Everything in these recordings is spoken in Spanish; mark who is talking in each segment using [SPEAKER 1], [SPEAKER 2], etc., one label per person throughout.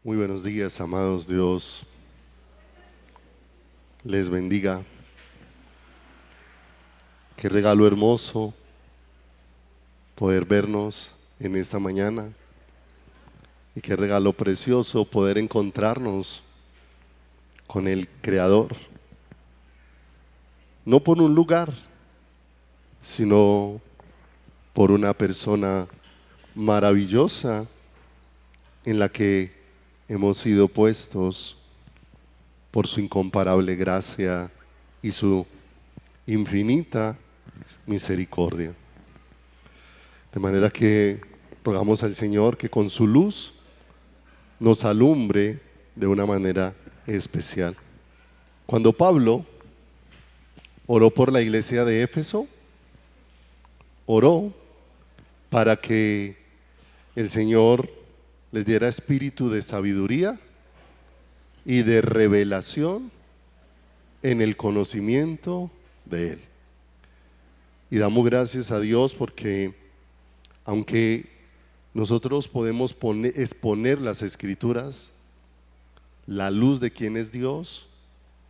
[SPEAKER 1] Muy buenos días, amados. Dios les bendiga. Qué regalo hermoso poder vernos en esta mañana y qué regalo precioso poder encontrarnos con el Creador, no por un lugar, sino por una persona maravillosa en la que hemos sido puestos por su incomparable gracia y su infinita misericordia. De manera que rogamos al Señor que con su luz nos alumbre de una manera especial. Cuando Pablo oró por la iglesia de Éfeso, oró para que el Señor les diera espíritu de sabiduría y de revelación en el conocimiento de Él. Y damos gracias a Dios porque aunque nosotros podemos exponer las Escrituras, la luz de quién es Dios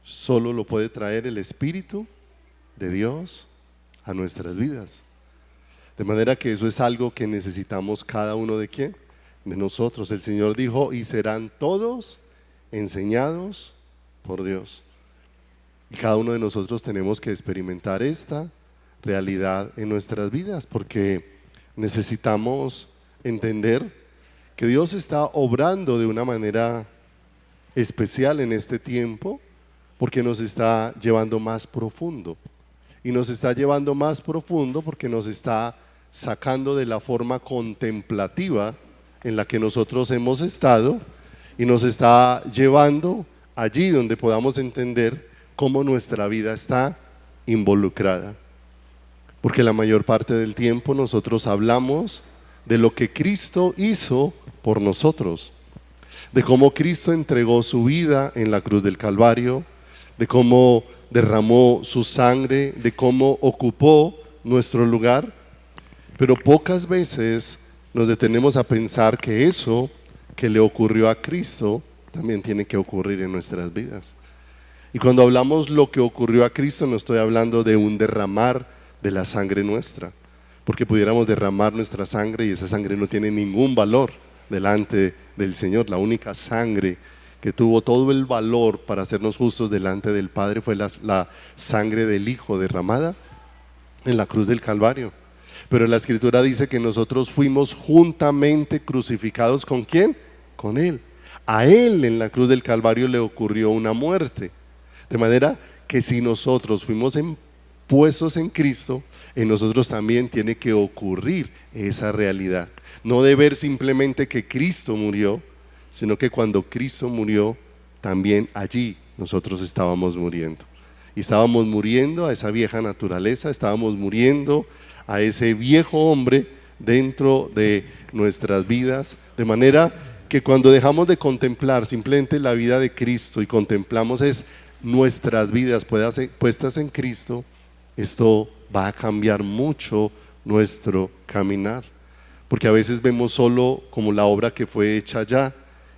[SPEAKER 1] solo lo puede traer el Espíritu de Dios a nuestras vidas. De manera que eso es algo que necesitamos cada uno de quién, de nosotros. El Señor dijo: y serán todos enseñados por Dios. Y cada uno de nosotros tenemos que experimentar esta realidad en nuestras vidas, porque necesitamos entender que Dios está obrando de una manera especial en este tiempo, porque nos está llevando más profundo. Y nos está llevando más profundo porque nos está sacando de la forma contemplativa en la que nosotros hemos estado y nos está llevando allí donde podamos entender cómo nuestra vida está involucrada. Porque la mayor parte del tiempo nosotros hablamos de lo que Cristo hizo por nosotros, de cómo Cristo entregó su vida en la cruz del Calvario, de cómo derramó su sangre, de cómo ocupó nuestro lugar, pero pocas veces nos detenemos a pensar que eso que le ocurrió a Cristo también tiene que ocurrir en nuestras vidas. Y cuando hablamos lo que ocurrió a Cristo, no estoy hablando de un derramar de la sangre nuestra, porque pudiéramos derramar nuestra sangre y esa sangre no tiene ningún valor delante del Señor. La única sangre que tuvo todo el valor para hacernos justos delante del Padre fue la sangre del Hijo derramada en la cruz del Calvario. Pero la Escritura dice que nosotros fuimos juntamente crucificados ¿con quién? Con Él. A Él en la cruz del Calvario le ocurrió una muerte. De manera que si nosotros fuimos puestos en Cristo, en nosotros también tiene que ocurrir esa realidad. No de ver simplemente que Cristo murió, sino que cuando Cristo murió, también allí nosotros estábamos muriendo. Y estábamos muriendo a esa vieja naturaleza, estábamos muriendo a ese viejo hombre dentro de nuestras vidas, de manera que cuando dejamos de contemplar simplemente la vida de Cristo y contemplamos nuestras vidas puestas en Cristo, esto va a cambiar mucho nuestro caminar, porque a veces vemos solo como la obra que fue hecha allá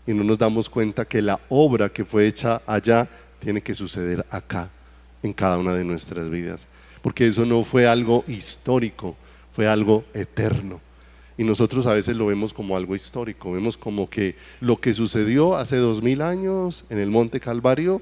[SPEAKER 1] y no nos damos cuenta que la obra que fue hecha allá tiene que suceder acá, en cada una de nuestras vidas, porque eso no fue algo histórico, fue algo eterno. Y nosotros a veces lo vemos como algo histórico, vemos como que lo que sucedió hace 2000 años en el Monte Calvario,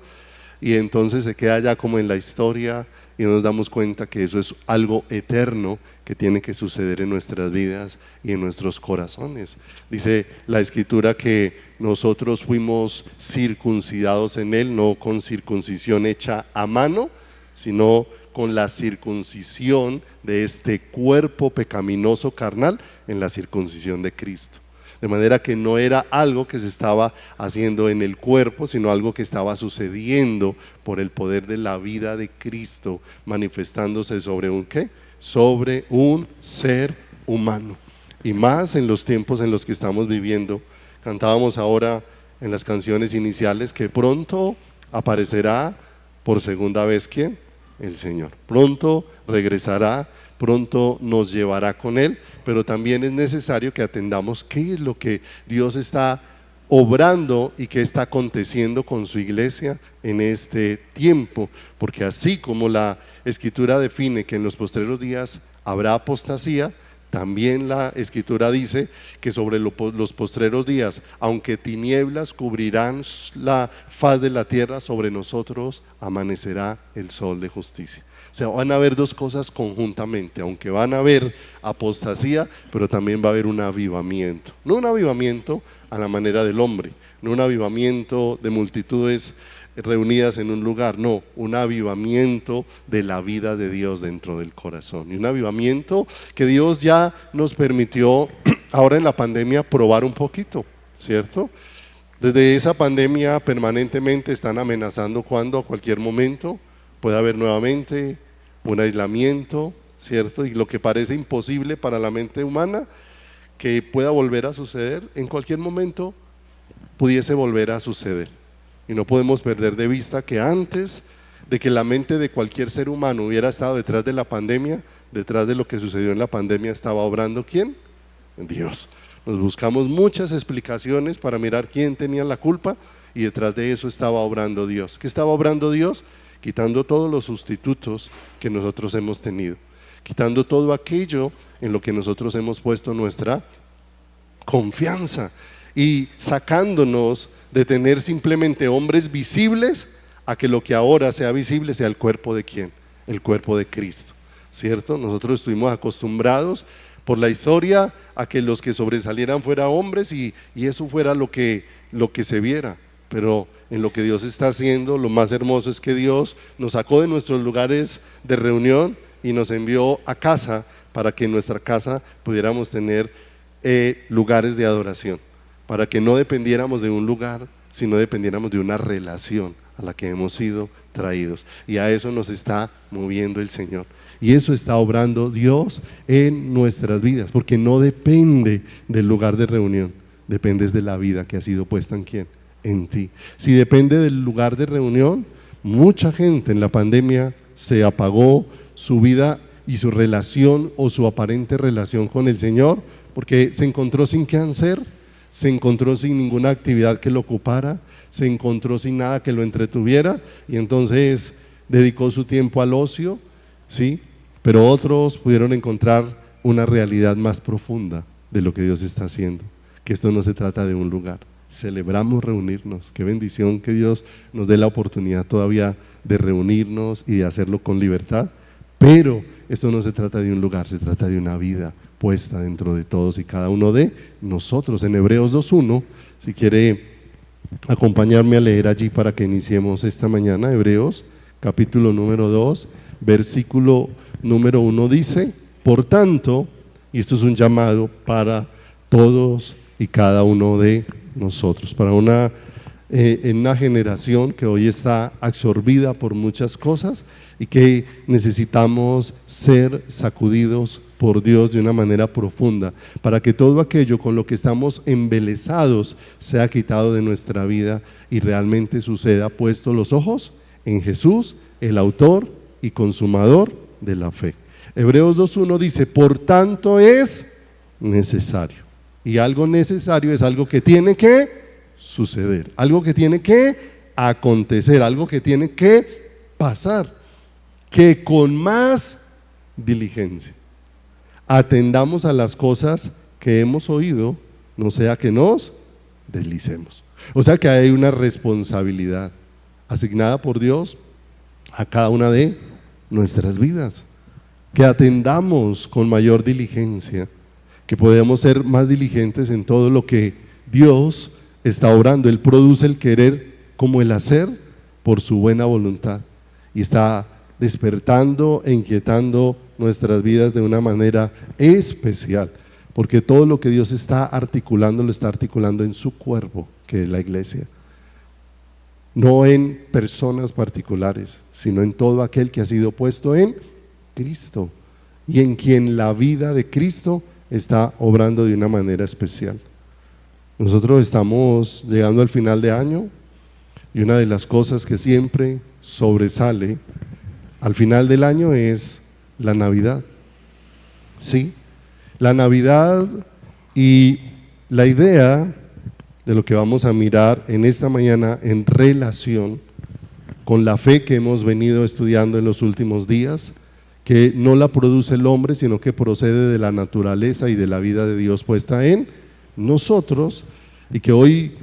[SPEAKER 1] y entonces se queda ya como en la historia y nos damos cuenta que eso es algo eterno que tiene que suceder en nuestras vidas y en nuestros corazones. Dice la Escritura que nosotros fuimos circuncidados en Él, no con circuncisión hecha a mano, sino con la circuncisión de este cuerpo pecaminoso carnal en la circuncisión de Cristo. De manera que no era algo que se estaba haciendo en el cuerpo, sino algo que estaba sucediendo por el poder de la vida de Cristo manifestándose sobre un ¿qué? Sobre un ser humano. Y más en los tiempos en los que estamos viviendo. Cantábamos ahora en las canciones iniciales que pronto aparecerá por segunda vez ¿quién? El Señor. Pronto regresará, pronto nos llevará con Él, pero también es necesario que atendamos qué es lo que Dios está obrando y qué está aconteciendo con su iglesia en este tiempo, porque así como la Escritura define que en los postreros días habrá apostasía, también la Escritura dice que sobre los postreros días, aunque tinieblas cubrirán la faz de la tierra, sobre nosotros amanecerá el sol de justicia. O sea, van a haber dos cosas conjuntamente, aunque van a haber apostasía, pero también va a haber un avivamiento. No un avivamiento a la manera del hombre, no un avivamiento de multitudes reunidas en un lugar, no, un avivamiento de la vida de Dios dentro del corazón, y un avivamiento que Dios ya nos permitió ahora en la pandemia probar un poquito, ¿cierto? Desde esa pandemia permanentemente están amenazando cuando a cualquier momento puede haber nuevamente un aislamiento, ¿cierto? Y lo que parece imposible para la mente humana que pueda volver a suceder, en cualquier momento pudiese volver a suceder. Y no podemos perder de vista que antes de que la mente de cualquier ser humano hubiera estado detrás de la pandemia, detrás de lo que sucedió en la pandemia estaba obrando ¿quién? Dios. Nos buscamos muchas explicaciones para mirar quién tenía la culpa, y detrás de eso estaba obrando Dios. ¿Qué estaba obrando Dios? Quitando todos los sustitutos que nosotros hemos tenido, quitando todo aquello en lo que nosotros hemos puesto nuestra confianza, y sacándonos de tener simplemente hombres visibles a que lo que ahora sea visible sea el cuerpo de ¿quién? El cuerpo de Cristo, ¿cierto? Nosotros estuvimos acostumbrados por la historia a que los que sobresalieran fueran hombres, y eso fuera lo que se viera, pero en lo que Dios está haciendo, lo más hermoso es que Dios nos sacó de nuestros lugares de reunión y nos envió a casa para que en nuestra casa pudiéramos tener lugares de adoración, para que no dependiéramos de un lugar, sino dependiéramos de una relación a la que hemos sido traídos, y a eso nos está moviendo el Señor, y eso está obrando Dios en nuestras vidas, porque no depende del lugar de reunión, depende de la vida que ha sido puesta en ¿quién? En ti. Si depende del lugar de reunión, mucha gente en la pandemia se apagó su vida y su relación, o su aparente relación con el Señor, porque se encontró sin qué hacer, se encontró sin ninguna actividad que lo ocupara, se encontró sin nada que lo entretuviera, y entonces dedicó su tiempo al ocio, ¿sí? Pero otros pudieron encontrar una realidad más profunda de lo que Dios está haciendo, que esto no se trata de un lugar. Celebramos reunirnos, qué bendición que Dios nos dé la oportunidad todavía de reunirnos y de hacerlo con libertad, pero esto no se trata de un lugar, se trata de una vida puesta dentro de todos y cada uno de nosotros. En Hebreos 2:1, si quiere acompañarme a leer allí para que iniciemos esta mañana. Hebreos capítulo número 2, versículo número 1 dice: por tanto, y esto es un llamado para todos y cada uno de nosotros, para en una generación que hoy está absorbida por muchas cosas y que necesitamos ser sacudidos por Dios de una manera profunda, para que todo aquello con lo que estamos embelesados sea quitado de nuestra vida y realmente suceda, puesto los ojos en Jesús, el autor y consumador de la fe. Hebreos 2:1 dice: por tanto es necesario. Y algo necesario es algo que tiene que suceder, algo que tiene que acontecer, algo que tiene que pasar, que con más diligencia atendamos a las cosas que hemos oído, no sea que nos deslicemos. O sea que hay una responsabilidad asignada por Dios a cada una de nuestras vidas, que atendamos con mayor diligencia, que podemos ser más diligentes en todo lo que Dios está obrando. Él produce el querer como el hacer por su buena voluntad, y está despertando e inquietando nuestras vidas de una manera especial, porque todo lo que Dios está articulando, lo está articulando en su cuerpo, que es la iglesia, no en personas particulares, sino en todo aquel que ha sido puesto en Cristo, y en quien la vida de Cristo está obrando de una manera especial. Nosotros estamos llegando al final de año, y una de las cosas que siempre sobresale al final del año es la Navidad. Sí, la Navidad, y la idea de lo que vamos a mirar en esta mañana en relación con la fe que hemos venido estudiando en los últimos días, que no la produce el hombre, sino que procede de la naturaleza y de la vida de Dios puesta en nosotros, y que hoy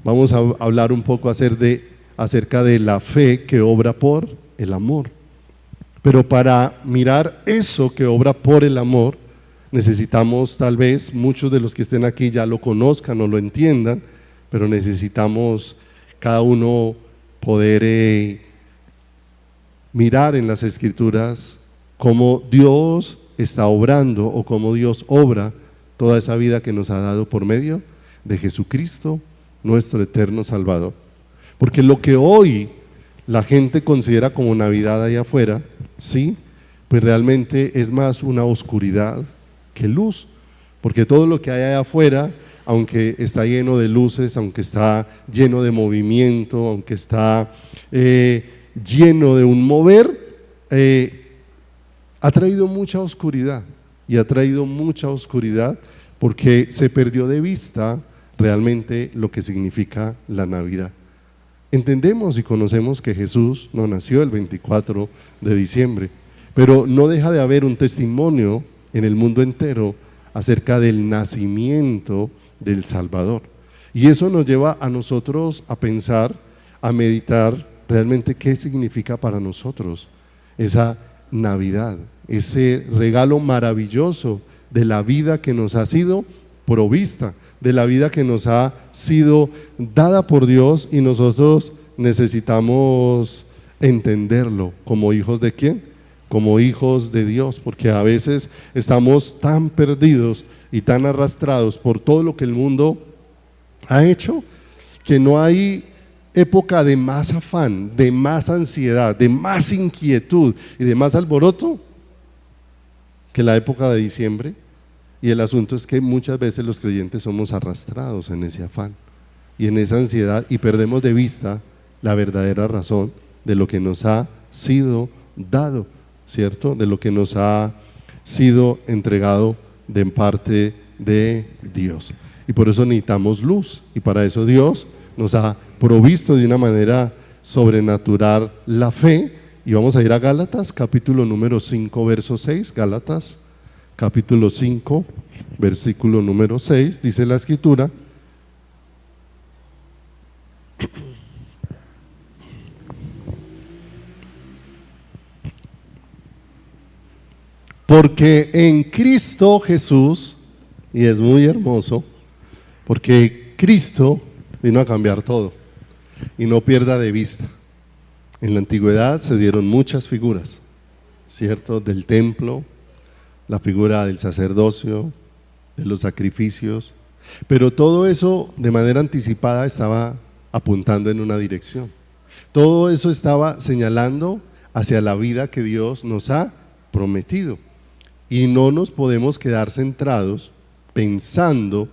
[SPEAKER 1] vamos a hablar un poco acerca de la fe que obra por el amor. Pero para mirar eso que obra por el amor, necesitamos, tal vez muchos de los que estén aquí ya lo conozcan o lo entiendan, pero necesitamos cada uno poder mirar en las Escrituras cómo Dios está obrando o cómo Dios obra toda esa vida que nos ha dado por medio de Jesucristo, nuestro eterno Salvador. Porque lo que hoy la gente considera como Navidad allá afuera, sí, pues realmente es más una oscuridad que luz, porque todo lo que hay allá afuera, aunque está lleno de luces, aunque está lleno de movimiento, aunque está lleno de un mover, ha traído mucha oscuridad, y ha traído mucha oscuridad porque se perdió de vista realmente lo que significa la Navidad. Entendemos y conocemos que Jesús no nació el 24 de diciembre, pero no deja de haber un testimonio en el mundo entero acerca del nacimiento del Salvador. Y eso nos lleva a nosotros a pensar, a meditar realmente qué significa para nosotros esa Navidad, ese regalo maravilloso de la vida que nos ha sido provista, de la vida que nos ha sido dada por Dios, y nosotros necesitamos entenderlo como hijos de ¿quién? Como hijos de Dios, porque a veces estamos tan perdidos y tan arrastrados por todo lo que el mundo ha hecho, que no hay época de más afán, de más ansiedad, de más inquietud y de más alboroto que la época de diciembre. Y el asunto es que muchas veces los creyentes somos arrastrados en ese afán y en esa ansiedad, y perdemos de vista la verdadera razón de lo que nos ha sido dado, ¿cierto? De lo que nos ha sido entregado de parte de Dios. Y por eso necesitamos luz, y para eso Dios nos ha provisto de una manera sobrenatural la fe. Y vamos a ir a Gálatas capítulo número 5 verso 6. Gálatas capítulo 5 versículo número 6, dice la Escritura: porque en Cristo Jesús, y es muy hermoso, porque Cristo vino a cambiar todo, y no pierda de vista. En la antigüedad se dieron muchas figuras, ¿cierto? Del templo, la figura del sacerdocio, de los sacrificios, pero todo eso de manera anticipada estaba apuntando en una dirección. Todo eso estaba señalando hacia la vida que Dios nos ha prometido, y no nos podemos quedar centrados pensando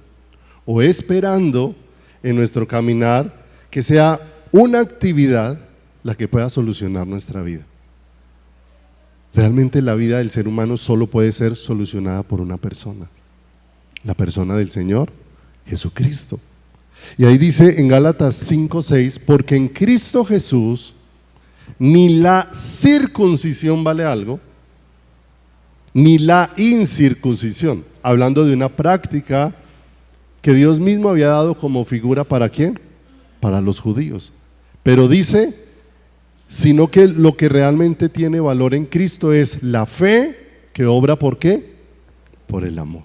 [SPEAKER 1] o esperando en nuestro caminar que sea una actividad la que pueda solucionar nuestra vida. Realmente la vida del ser humano solo puede ser solucionada por una persona, la persona del Señor Jesucristo. Y ahí dice en Gálatas 5:6: porque en Cristo Jesús ni la circuncisión vale algo, ni la incircuncisión, hablando de una práctica que Dios mismo había dado como figura ¿para quién? Para los judíos. Pero dice, sino que lo que realmente tiene valor en Cristo es la fe que obra ¿por qué? Por el amor.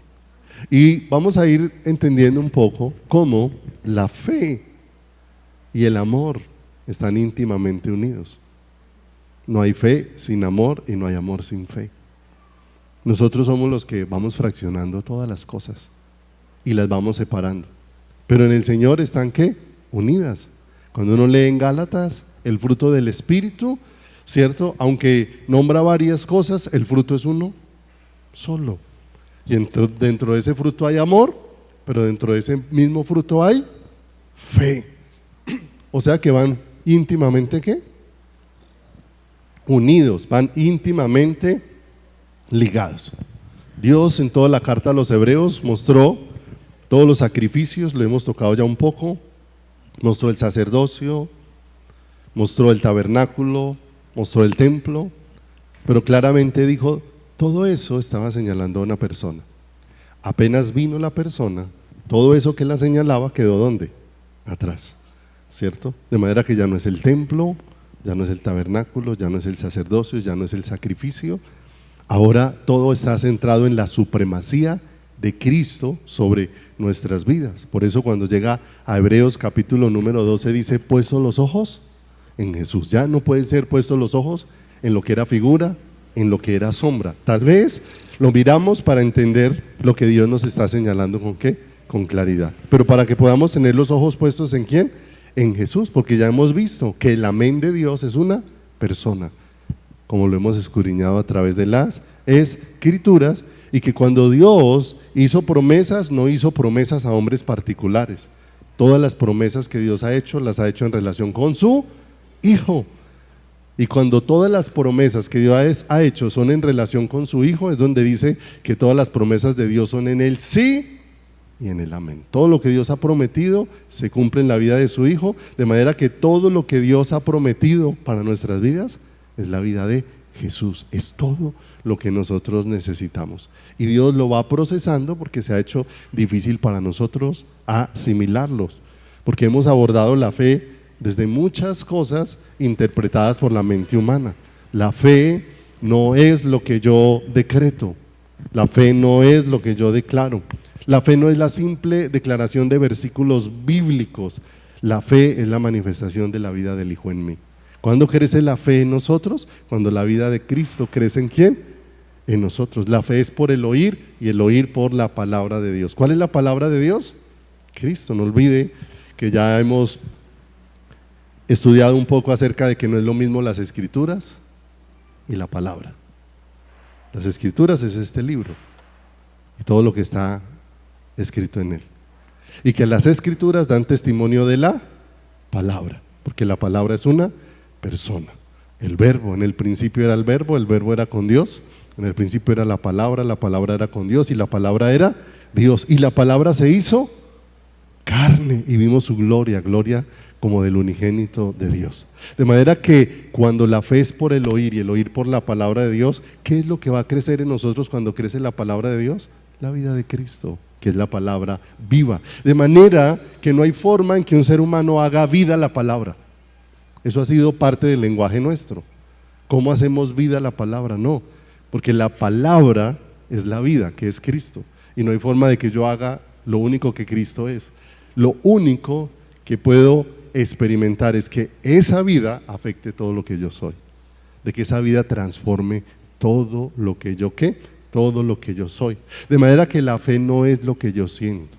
[SPEAKER 1] Y vamos a ir entendiendo un poco cómo la fe y el amor están íntimamente unidos. No hay fe sin amor y no hay amor sin fe. Nosotros somos los que vamos fraccionando todas las cosas y las vamos separando, pero en el Señor están ¿qué? Unidas. Cuando uno lee en Gálatas el fruto del Espíritu, ¿cierto? Aunque nombra varias cosas, el fruto es uno solo. Y dentro de ese fruto hay amor, pero dentro de ese mismo fruto hay fe. O sea que van íntimamente ¿qué? Unidos, van íntimamente ligados. Dios en toda la carta a los Hebreos mostró Todos los sacrificios, lo hemos tocado ya un poco, mostró el sacerdocio, mostró el tabernáculo, mostró el templo, pero claramente dijo, todo eso estaba señalando a una persona. Apenas vino la persona, todo eso que la señalaba quedó ¿dónde? Atrás, ¿cierto? De manera que ya no es el templo, ya no es el tabernáculo, ya no es el sacerdocio, ya no es el sacrificio. Ahora todo está centrado en la supremacía de Cristo sobre nuestras vidas. Por eso cuando llega a Hebreos capítulo número 12 dice, puestos los ojos en Jesús. Ya no pueden ser puestos los ojos en lo que era figura, en lo que era sombra. Tal vez lo miramos para entender lo que Dios nos está señalando con qué, con claridad. Pero para que podamos tener los ojos puestos en quién, en Jesús, porque ya hemos visto que el amén de Dios es una persona, como lo hemos escudriñado a través de las Escrituras, y que cuando Dios hizo promesas, no hizo promesas a hombres particulares. Todas las promesas que Dios ha hecho, las ha hecho en relación con su Hijo. Y cuando todas las promesas que Dios ha hecho son en relación con su Hijo, es donde dice que todas las promesas de Dios son en el sí y en el amén. Todo lo que Dios ha prometido se cumple en la vida de su Hijo, de manera que todo lo que Dios ha prometido para nuestras vidas es la vida de Jesús, es todo lo que nosotros necesitamos. Y Dios lo va procesando porque se ha hecho difícil para nosotros asimilarlos, porque hemos abordado la fe desde muchas cosas interpretadas por la mente humana. La fe no es lo que yo decreto, la fe no es lo que yo declaro, la fe no es la simple declaración de versículos bíblicos, la fe es la manifestación de la vida del Hijo en mí. ¿Cuándo crece la fe en nosotros? Cuando la vida de Cristo crece ¿en quién? En nosotros. La fe es por el oír y el oír por la palabra de Dios. ¿Cuál es la palabra de Dios? Cristo. No olvide que ya hemos estudiado un poco acerca de que no es lo mismo las Escrituras y la palabra. Las Escrituras es este libro y todo lo que está escrito en él. Y que las Escrituras dan testimonio de la palabra, porque la palabra es una persona. El verbo, en el principio era el verbo era con Dios, en el principio era la palabra era con Dios y la palabra era Dios. Y la palabra se hizo carne y vimos su gloria, gloria como del unigénito de Dios. De manera que cuando la fe es por el oír y el oír por la palabra de Dios, ¿qué es lo que va a crecer en nosotros cuando crece la palabra de Dios? La vida de Cristo, que es la palabra viva. De manera que no hay forma en que un ser humano haga vida la palabra. Eso ha sido parte del lenguaje nuestro. ¿Cómo hacemos vida la palabra? No, porque la palabra es la vida, que es Cristo. Y no hay forma de que yo haga lo único que Cristo es. Lo único que puedo experimentar es que esa vida afecte todo lo que yo soy. De que esa vida transforme todo lo que yo todo lo que yo soy. De manera que la fe no es lo que yo siento.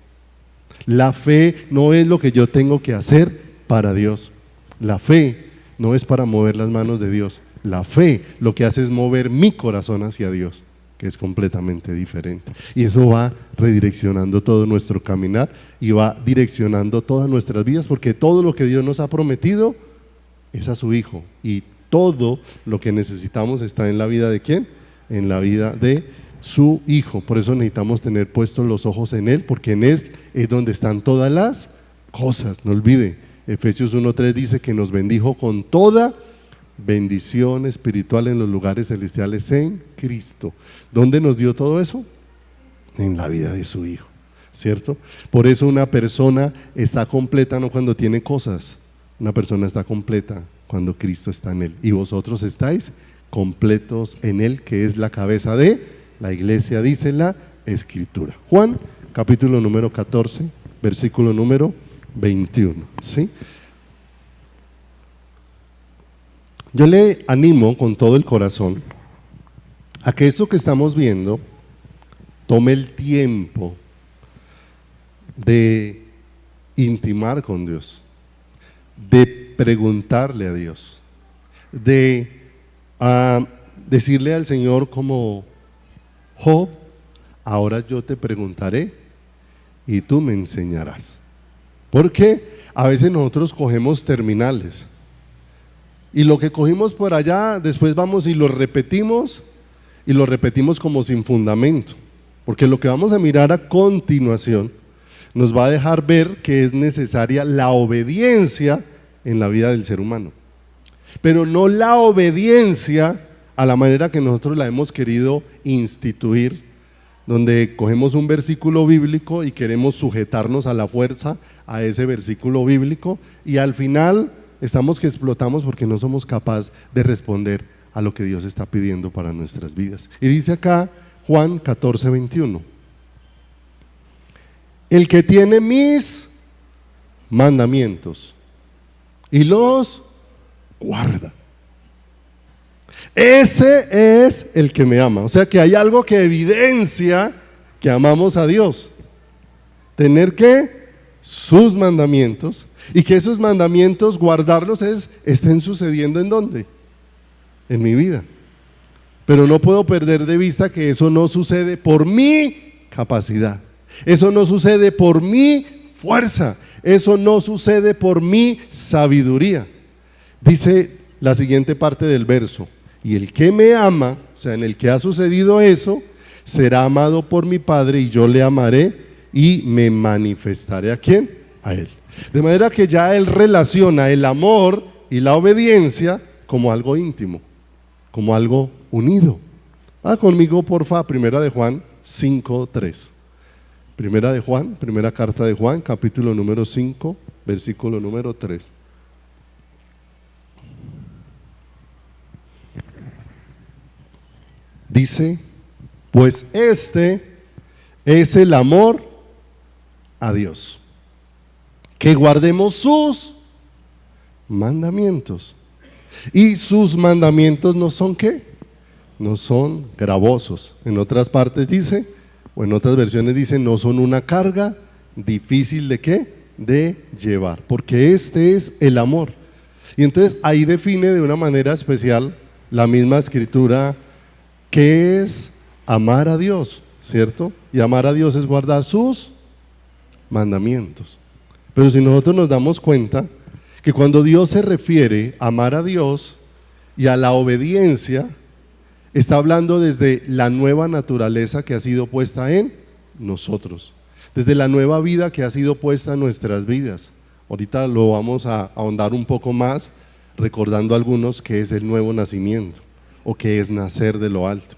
[SPEAKER 1] La fe no es lo que yo tengo que hacer para Dios. La fe no es para mover las manos de Dios. La fe lo que hace es mover mi corazón hacia Dios, que es completamente diferente. Y eso va redireccionando todo nuestro caminar y va direccionando todas nuestras vidas, porque todo lo que Dios nos ha prometido es a su Hijo. Y todo lo que necesitamos está en la vida ¿de quién? En la vida de su Hijo. Por eso necesitamos tener puestos los ojos en Él, porque en Él es donde están todas las cosas. No olvide, Efesios 1:3 dice que nos bendijo con toda bendición espiritual en los lugares celestiales en Cristo. ¿Dónde nos dio todo eso? En la vida de su Hijo, ¿cierto? Por eso una persona está completa no cuando tiene cosas, una persona está completa cuando Cristo está en él. Y vosotros estáis completos en él, que es la cabeza de la iglesia, dice la Escritura. Juan, capítulo número 14, versículo número 21, ¿sí? Yo le animo con todo el corazón a que esto que estamos viendo tome el tiempo de intimar con Dios, de preguntarle a Dios, de decirle al Señor como Job, ahora yo te preguntaré y tú me enseñarás. Porque a veces nosotros cogemos terminales y lo que cogimos por allá después vamos y lo repetimos como sin fundamento, porque lo que vamos a mirar a continuación nos va a dejar ver que es necesaria la obediencia en la vida del ser humano, pero no la obediencia a la manera que nosotros la hemos querido instituir, donde cogemos un versículo bíblico y queremos sujetarnos a la fuerza a ese versículo bíblico, y al final estamos que explotamos porque no somos capaces de responder a lo que Dios está pidiendo para nuestras vidas. Y dice acá Juan 14:21, el que tiene mis mandamientos y los guarda, ese es el que me ama. O sea que hay algo que evidencia que amamos a Dios. Tener que sus mandamientos, y que esos mandamientos guardarlos estén sucediendo ¿en dónde? En mi vida. Pero no puedo perder de vista que eso no sucede por mi capacidad, eso no sucede por mi fuerza, eso no sucede por mi sabiduría. Dice la siguiente parte del verso: y el que me ama, o sea, en el que ha sucedido eso, será amado por mi Padre, y yo le amaré y me manifestaré. ¿A quién? A él. De manera que ya él relaciona el amor y la obediencia como algo íntimo, como algo unido. Conmigo porfa, primera de Juan 5:3. Primera de Juan, primera carta de Juan, capítulo número 5, versículo número 3. Dice: pues este es el amor a Dios, que guardemos sus mandamientos. Y sus mandamientos no son ¿qué? No son gravosos. En otras partes dice, o en otras versiones dice, no son una carga difícil de ¿qué? De llevar, porque este es el amor. Y entonces ahí define de una manera especial la misma escritura qué es amar a Dios, ¿cierto? Y amar a Dios es guardar sus mandamientos. Pero si nosotros nos damos cuenta que cuando Dios se refiere a amar a Dios y a la obediencia, está hablando desde la nueva naturaleza que ha sido puesta en nosotros, desde la nueva vida que ha sido puesta en nuestras vidas. Ahorita lo vamos a ahondar un poco más, recordando a algunos que es el nuevo nacimiento, o que es nacer de lo alto,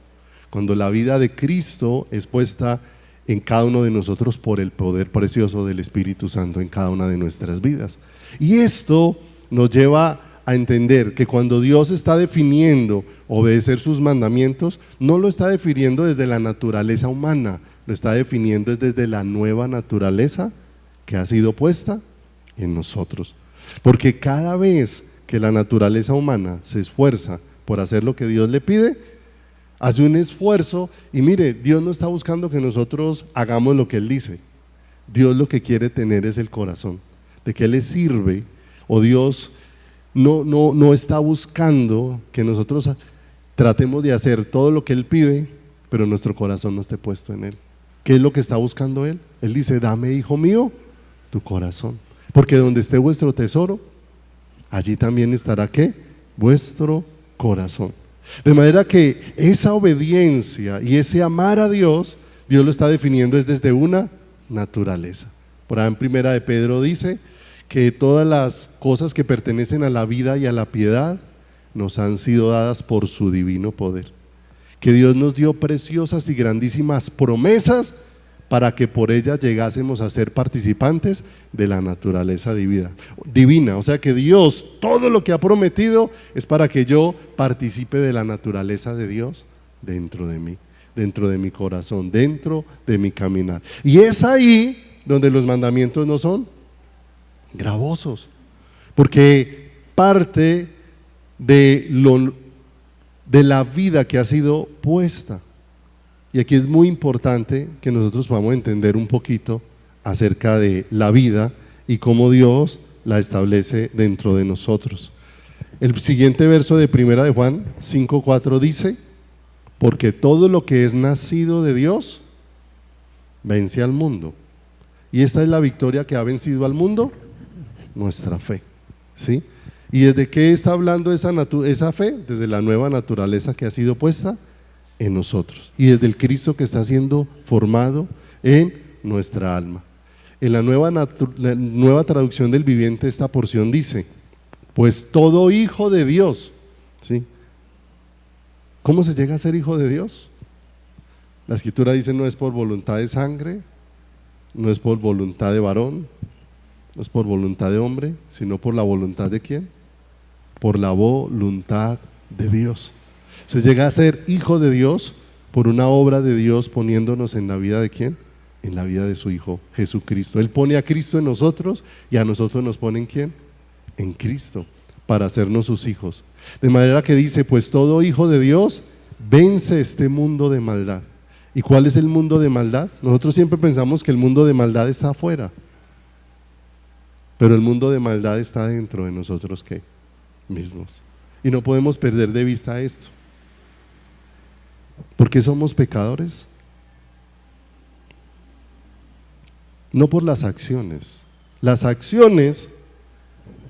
[SPEAKER 1] cuando la vida de Cristo es puesta en cada uno de nosotros por el poder precioso del Espíritu Santo en cada una de nuestras vidas. Y esto nos lleva a entender que cuando Dios está definiendo obedecer sus mandamientos, no lo está definiendo desde la naturaleza humana, lo está definiendo desde la nueva naturaleza que ha sido puesta en nosotros. Porque cada vez que la naturaleza humana se esfuerza por hacer lo que Dios le pide, hace un esfuerzo, y mire, Dios no está buscando que nosotros hagamos lo que Él dice. Dios lo que quiere tener es el corazón, de qué le sirve, o Dios no está buscando que nosotros tratemos de hacer todo lo que Él pide, pero nuestro corazón no esté puesto en Él. ¿Qué es lo que está buscando Él? Él dice: dame, hijo mío, tu corazón, porque donde esté vuestro tesoro, allí también estará ¿qué? Vuestro corazón. De manera que esa obediencia y ese amar a Dios, Dios lo está definiendo desde una naturaleza. Por ahí en primera de Pedro dice que todas las cosas que pertenecen a la vida y a la piedad nos han sido dadas por su divino poder, que Dios nos dio preciosas y grandísimas promesas para que por ellas llegásemos a ser participantes de la naturaleza divina. O sea que Dios, todo lo que ha prometido es para que yo participe de la naturaleza de Dios dentro de mí, dentro de mi corazón, dentro de mi caminar. Y es ahí donde los mandamientos no son gravosos, porque parte de la vida que ha sido puesta. Y aquí es muy importante que nosotros podamos entender un poquito acerca de la vida y cómo Dios la establece dentro de nosotros. El siguiente verso de primera de Juan 5:4 dice: porque todo lo que es nacido de Dios vence al mundo. Y esta es la victoria que ha vencido al mundo, nuestra fe, ¿sí? ¿Y desde qué está hablando esa fe? Desde la nueva naturaleza que ha sido puesta en nosotros, y desde el Cristo que está siendo formado en nuestra alma. En la nueva traducción del Viviente esta porción dice, pues todo hijo de Dios, ¿sí? ¿Cómo se llega a ser hijo de Dios? La Escritura dice no es por voluntad de sangre, no es por voluntad de varón, no es por voluntad de hombre, sino por la voluntad de ¿quién? Por la voluntad de Dios. Se llega a ser hijo de Dios por una obra de Dios poniéndonos en la vida de ¿quién? En la vida de su Hijo Jesucristo. Él pone a Cristo en nosotros y a nosotros nos pone ¿en quién? En Cristo, para hacernos sus hijos. De manera que dice, pues todo hijo de Dios vence este mundo de maldad. ¿Y cuál es el mundo de maldad? Nosotros siempre pensamos que el mundo de maldad está afuera, pero el mundo de maldad está dentro de nosotros ¿qué? Mismos. Y no podemos perder de vista esto. ¿Por qué somos pecadores? No por las acciones. Las acciones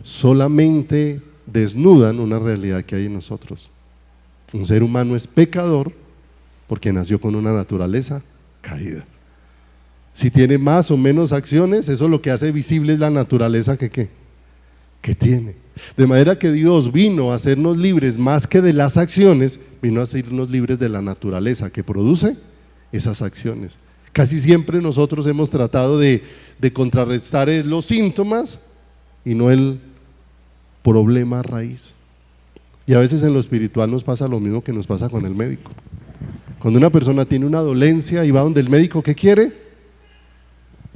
[SPEAKER 1] solamente desnudan una realidad que hay en nosotros. Un ser humano es pecador porque nació con una naturaleza caída. Si tiene más o menos acciones, eso lo que hace visible es la naturaleza que tiene. De manera que Dios vino a hacernos libres más que de las acciones, vino a hacernos libres de la naturaleza que produce esas acciones. Casi siempre nosotros hemos tratado de contrarrestar los síntomas y no el problema raíz. Y a veces en lo espiritual nos pasa lo mismo que nos pasa con el médico. Cuando una persona tiene una dolencia y va donde el médico, ¿qué quiere?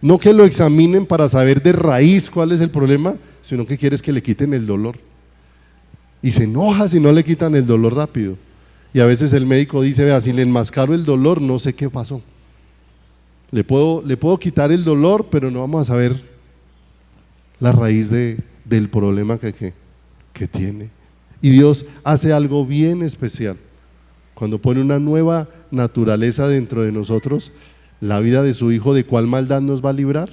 [SPEAKER 1] No que lo examinen para saber de raíz cuál es el problema, sino que quiere es que le quiten el dolor. Y se enoja si no le quitan el dolor rápido. Y a veces el médico dice, vea, si le enmascaro el dolor, no sé qué pasó. Le puedo quitar el dolor, pero no vamos a saber la raíz del problema que tiene. Y Dios hace algo bien especial. Cuando pone una nueva naturaleza dentro de nosotros, la vida de su Hijo, ¿de cuál maldad nos va a librar?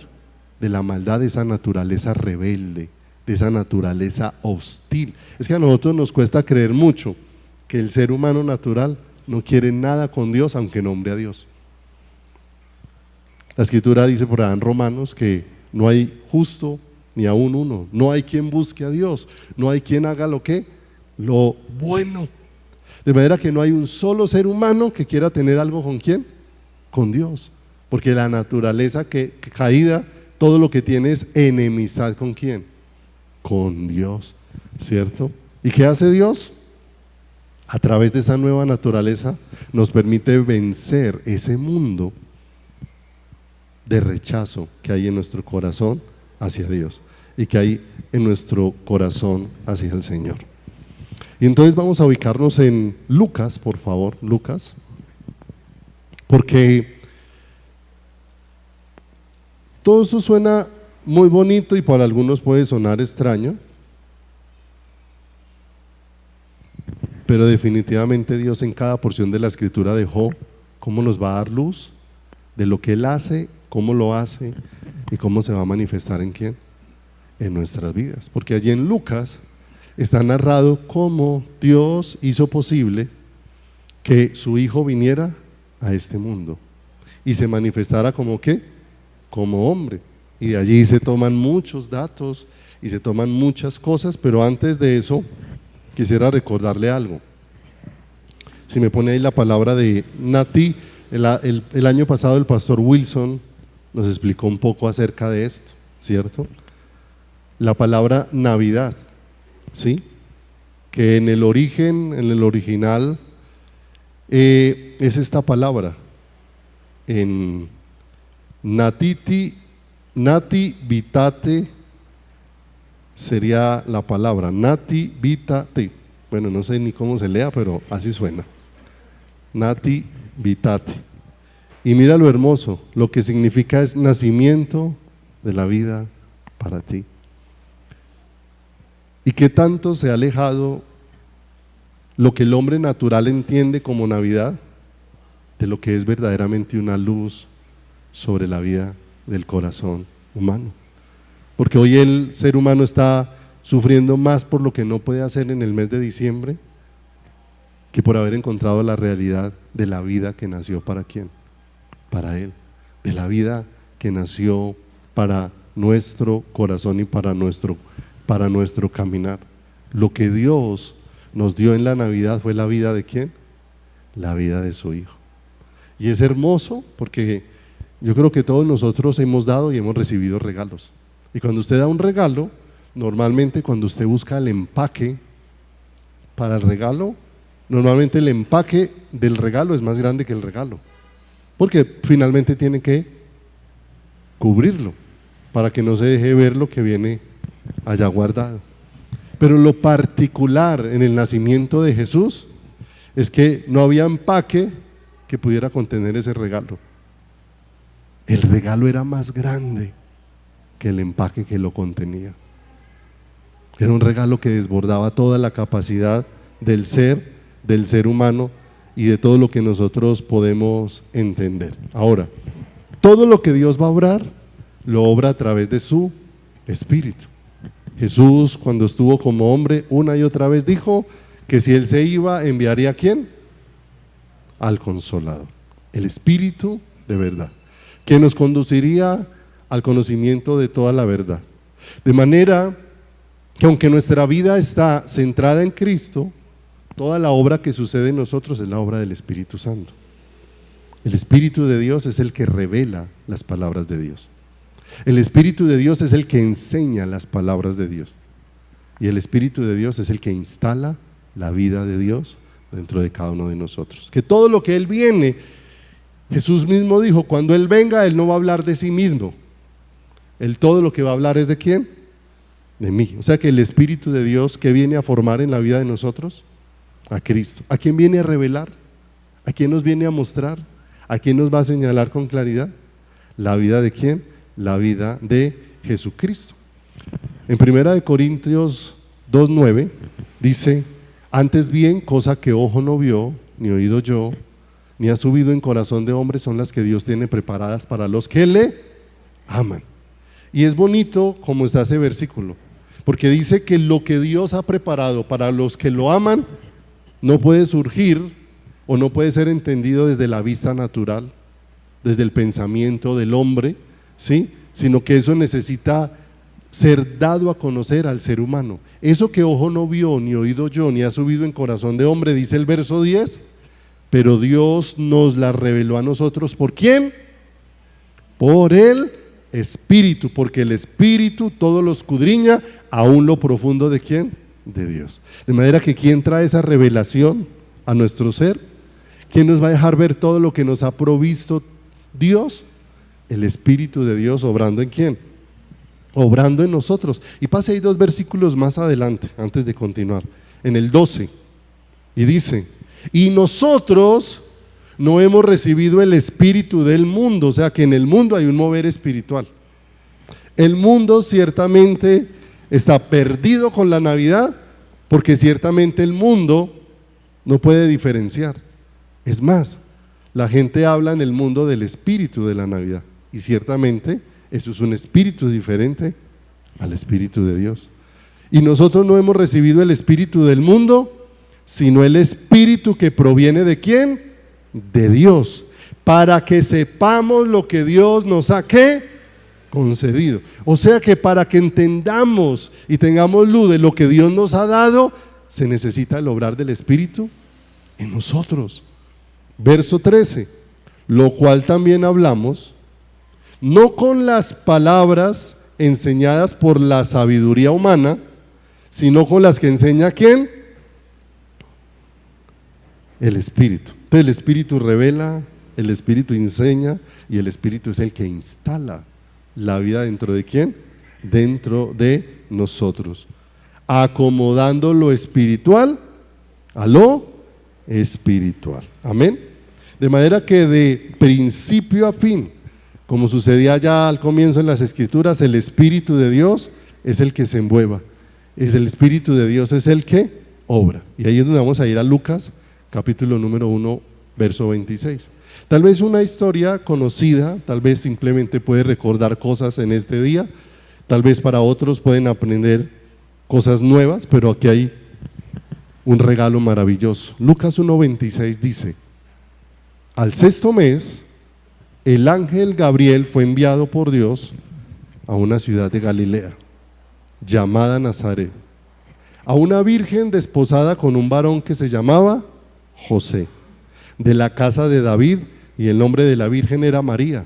[SPEAKER 1] De la maldad de esa naturaleza rebelde, de esa naturaleza hostil. Es que a nosotros nos cuesta creer mucho que el ser humano natural no quiere nada con Dios, aunque nombre a Dios. La Escritura dice por ahí en Romanos que no hay justo ni aún uno, no hay quien busque a Dios, no hay quien haga lo bueno. De manera que no hay un solo ser humano que quiera tener algo con ¿quién? Con Dios, porque la naturaleza que caída, todo lo que tiene es enemistad ¿con quién? Con Dios, ¿cierto? ¿Y qué hace Dios? A través de esa nueva naturaleza nos permite vencer ese mundo de rechazo que hay en nuestro corazón hacia Dios y que hay en nuestro corazón hacia el Señor. Y entonces vamos a ubicarnos en Lucas, por favor, Lucas, porque todo eso suena muy bonito y para algunos puede sonar extraño, pero definitivamente Dios en cada porción de la Escritura dejó cómo nos va a dar luz de lo que Él hace, cómo lo hace y cómo se va a manifestar en quién, en nuestras vidas. Porque allí en Lucas está narrado cómo Dios hizo posible que su Hijo viniera a este mundo y se manifestara como ¿qué? Como hombre. Y de allí se toman muchos datos y se toman muchas cosas, pero antes de eso quisiera recordarle algo. Si me pone ahí la palabra de Nati, el año pasado el pastor Wilson nos explicó un poco acerca de esto, ¿cierto? La palabra Navidad, ¿sí? Que en el original es esta palabra, en nati vitate sería la palabra, nati vitate, bueno, no sé ni cómo se lea, pero así suena, nati vitate. Y mira lo hermoso, lo que significa es nacimiento de la vida para ti. Y qué tanto se ha alejado lo que el hombre natural entiende como Navidad de lo que es verdaderamente una luz sobre la vida del corazón humano. Porque hoy el ser humano está sufriendo más por lo que no puede hacer en el mes de diciembre que por haber encontrado la realidad de la vida que nació para quién, para Él, de la vida que nació para nuestro corazón y para nuestro caminar. Lo que Dios nos dio en la Navidad fue la vida ¿de quién? La vida de su Hijo. Y es hermoso porque yo creo que todos nosotros hemos dado y hemos recibido regalos. Y cuando usted da un regalo, normalmente cuando usted busca el empaque para el regalo, normalmente el empaque del regalo es más grande que el regalo, porque finalmente tiene que cubrirlo para que no se deje ver lo que viene allá guardado. Pero lo particular en el nacimiento de Jesús es que no había empaque que pudiera contener ese regalo. El regalo era más grande que el empaque que lo contenía. Era un regalo que desbordaba toda la capacidad del ser humano y de todo lo que nosotros podemos entender. Ahora, todo lo que Dios va a obrar, lo obra a través de su Espíritu. Jesús, cuando estuvo como hombre, una y otra vez dijo que si Él se iba, ¿enviaría a quién? Al Consolador, el Espíritu de verdad, que nos conduciría al conocimiento de toda la verdad. De manera que aunque nuestra vida está centrada en Cristo, toda la obra que sucede en nosotros es la obra del Espíritu Santo. El Espíritu de Dios es el que revela las palabras de Dios. El Espíritu de Dios es el que enseña las palabras de Dios. Y el Espíritu de Dios es el que instala la vida de Dios dentro de cada uno de nosotros. Que todo lo que Él viene, Jesús mismo dijo, cuando Él venga, Él no va a hablar de sí mismo. Él todo lo que va a hablar es ¿de quién? De mí. O sea que el Espíritu de Dios, ¿qué viene a formar en la vida de nosotros? A Cristo. ¿A quién viene a revelar? ¿A quién nos viene a mostrar? ¿A quién nos va a señalar con claridad? ¿La vida de quién? La vida de Jesucristo. En 1 Corintios 2:9 dice, antes bien, cosa que ojo no vio, ni oído yo, ni ha subido en corazón de hombre, son las que Dios tiene preparadas para los que le aman. Y es bonito como está ese versículo, porque dice que lo que Dios ha preparado para los que lo aman no puede surgir o no puede ser entendido desde la vista natural, desde el pensamiento del hombre, ¿sí? Sino que eso necesita ser dado a conocer al ser humano. Eso que ojo no vio, ni oído yo, ni ha subido en corazón de hombre, dice el verso 10, pero Dios nos la reveló a nosotros. ¿Por quién? Por el Espíritu, porque el Espíritu todo lo escudriña, aún lo profundo ¿de quién? De Dios. De manera que ¿quién trae esa revelación a nuestro ser? ¿Quién nos va a dejar ver todo lo que nos ha provisto Dios? El Espíritu de Dios obrando ¿en quién? Obrando en nosotros. Y pase ahí 2 versículos más adelante, antes de continuar, en el 12, y dice, y nosotros no hemos recibido el espíritu del mundo, o sea que en el mundo hay un mover espiritual. El mundo ciertamente está perdido con la Navidad, porque ciertamente el mundo no puede diferenciar. Es más, la gente habla en el mundo del espíritu de la Navidad, y ciertamente eso es un espíritu diferente al Espíritu de Dios. Y nosotros no hemos recibido el espíritu del mundo, sino el espíritu que proviene ¿de quién? De Dios, para que sepamos lo que Dios nos ha ¿qué? Concedido. O sea que para que entendamos y tengamos luz de lo que Dios nos ha dado, se necesita el obrar del Espíritu en nosotros. Verso 13, lo cual también hablamos, no con las palabras enseñadas por la sabiduría humana, sino con las que enseña ¿quién? El Espíritu. Entonces el Espíritu revela, el Espíritu enseña y el Espíritu es el que instala la vida dentro de ¿quién? Dentro de nosotros, acomodando lo espiritual a lo espiritual. Amén. De manera que de principio a fin, como sucedía ya al comienzo en las Escrituras, el Espíritu de Dios es el que se envuelva, es el Espíritu de Dios es el que obra. Y ahí es donde vamos a ir a Lucas, capítulo número 1, verso 26. Tal vez una historia conocida, tal vez simplemente puede recordar cosas en este día, tal vez para otros pueden aprender cosas nuevas, pero aquí hay un regalo maravilloso. Lucas 1:26 dice, al 6.º mes, el ángel Gabriel fue enviado por Dios a una ciudad de Galilea, llamada Nazaret, a una virgen desposada con un varón que se llamaba José, de la casa de David, y el nombre de la virgen era María.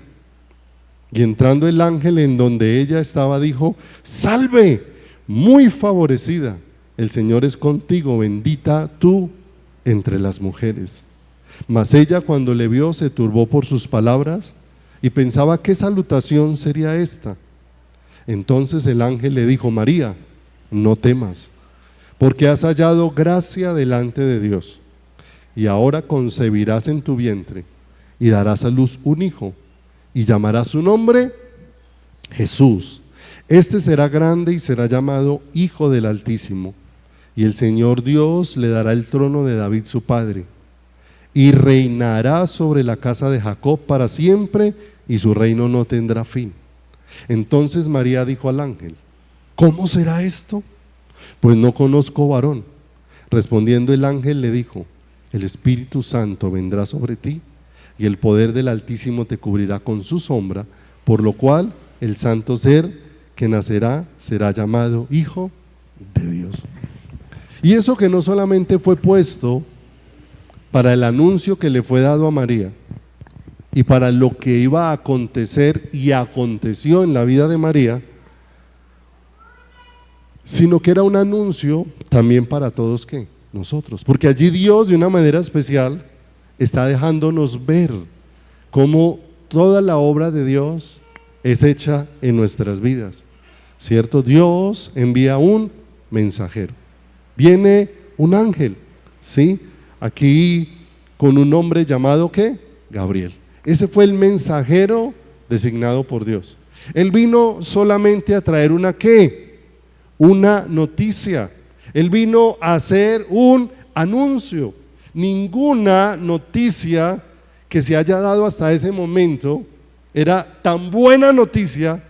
[SPEAKER 1] Y entrando el ángel en donde ella estaba, dijo: salve, muy favorecida, el Señor es contigo, bendita tú entre las mujeres. Mas ella, cuando le vio, se turbó por sus palabras y pensaba qué salutación sería esta. Entonces el ángel le dijo: María, no temas, porque has hallado gracia delante de Dios, y ahora concebirás en tu vientre y darás a luz un hijo, y llamarás su nombre Jesús. Este será grande y será llamado Hijo del Altísimo, y el Señor Dios le dará el trono de David su padre, y reinará sobre la casa de Jacob para siempre, y su reino no tendrá fin. Entonces María dijo al ángel: ¿cómo será esto? Pues no conozco varón. Respondiendo el ángel le dijo: el Espíritu Santo vendrá sobre ti, y el poder del Altísimo te cubrirá con su sombra, por lo cual el santo ser que nacerá será llamado Hijo de Dios. Y eso que no solamente fue puesto para el anuncio que le fue dado a María y para lo que iba a acontecer y aconteció en la vida de María, sino que era un anuncio también para todos nosotros, porque allí Dios de una manera especial está dejándonos ver cómo toda la obra de Dios es hecha en nuestras vidas, ¿cierto? Dios envía un mensajero, viene un ángel, ¿sí? Aquí con un nombre llamado ¿qué? Gabriel. Ese fue el mensajero designado por Dios. Él vino solamente a traer una ¿qué? Una noticia. Él vino a hacer un anuncio. Ninguna noticia que se haya dado hasta ese momento era tan buena noticia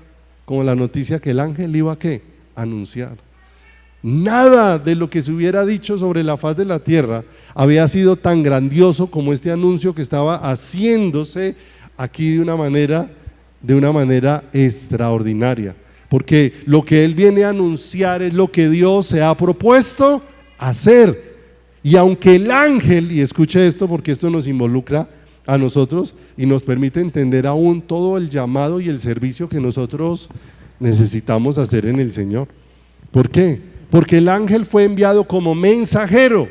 [SPEAKER 1] como la noticia que el ángel iba a ¿qué? Anunciar. Nada de lo que se hubiera dicho sobre la faz de la tierra había sido tan grandioso como este anuncio que estaba haciéndose aquí de una manera extraordinaria, porque lo que él viene a anunciar es lo que Dios se ha propuesto hacer. Y aunque el ángel, y escuche esto porque esto nos involucra a nosotros y nos permite entender aún todo el llamado y el servicio que nosotros necesitamos hacer en el Señor. ¿Por qué? Porque el ángel fue enviado como mensajero.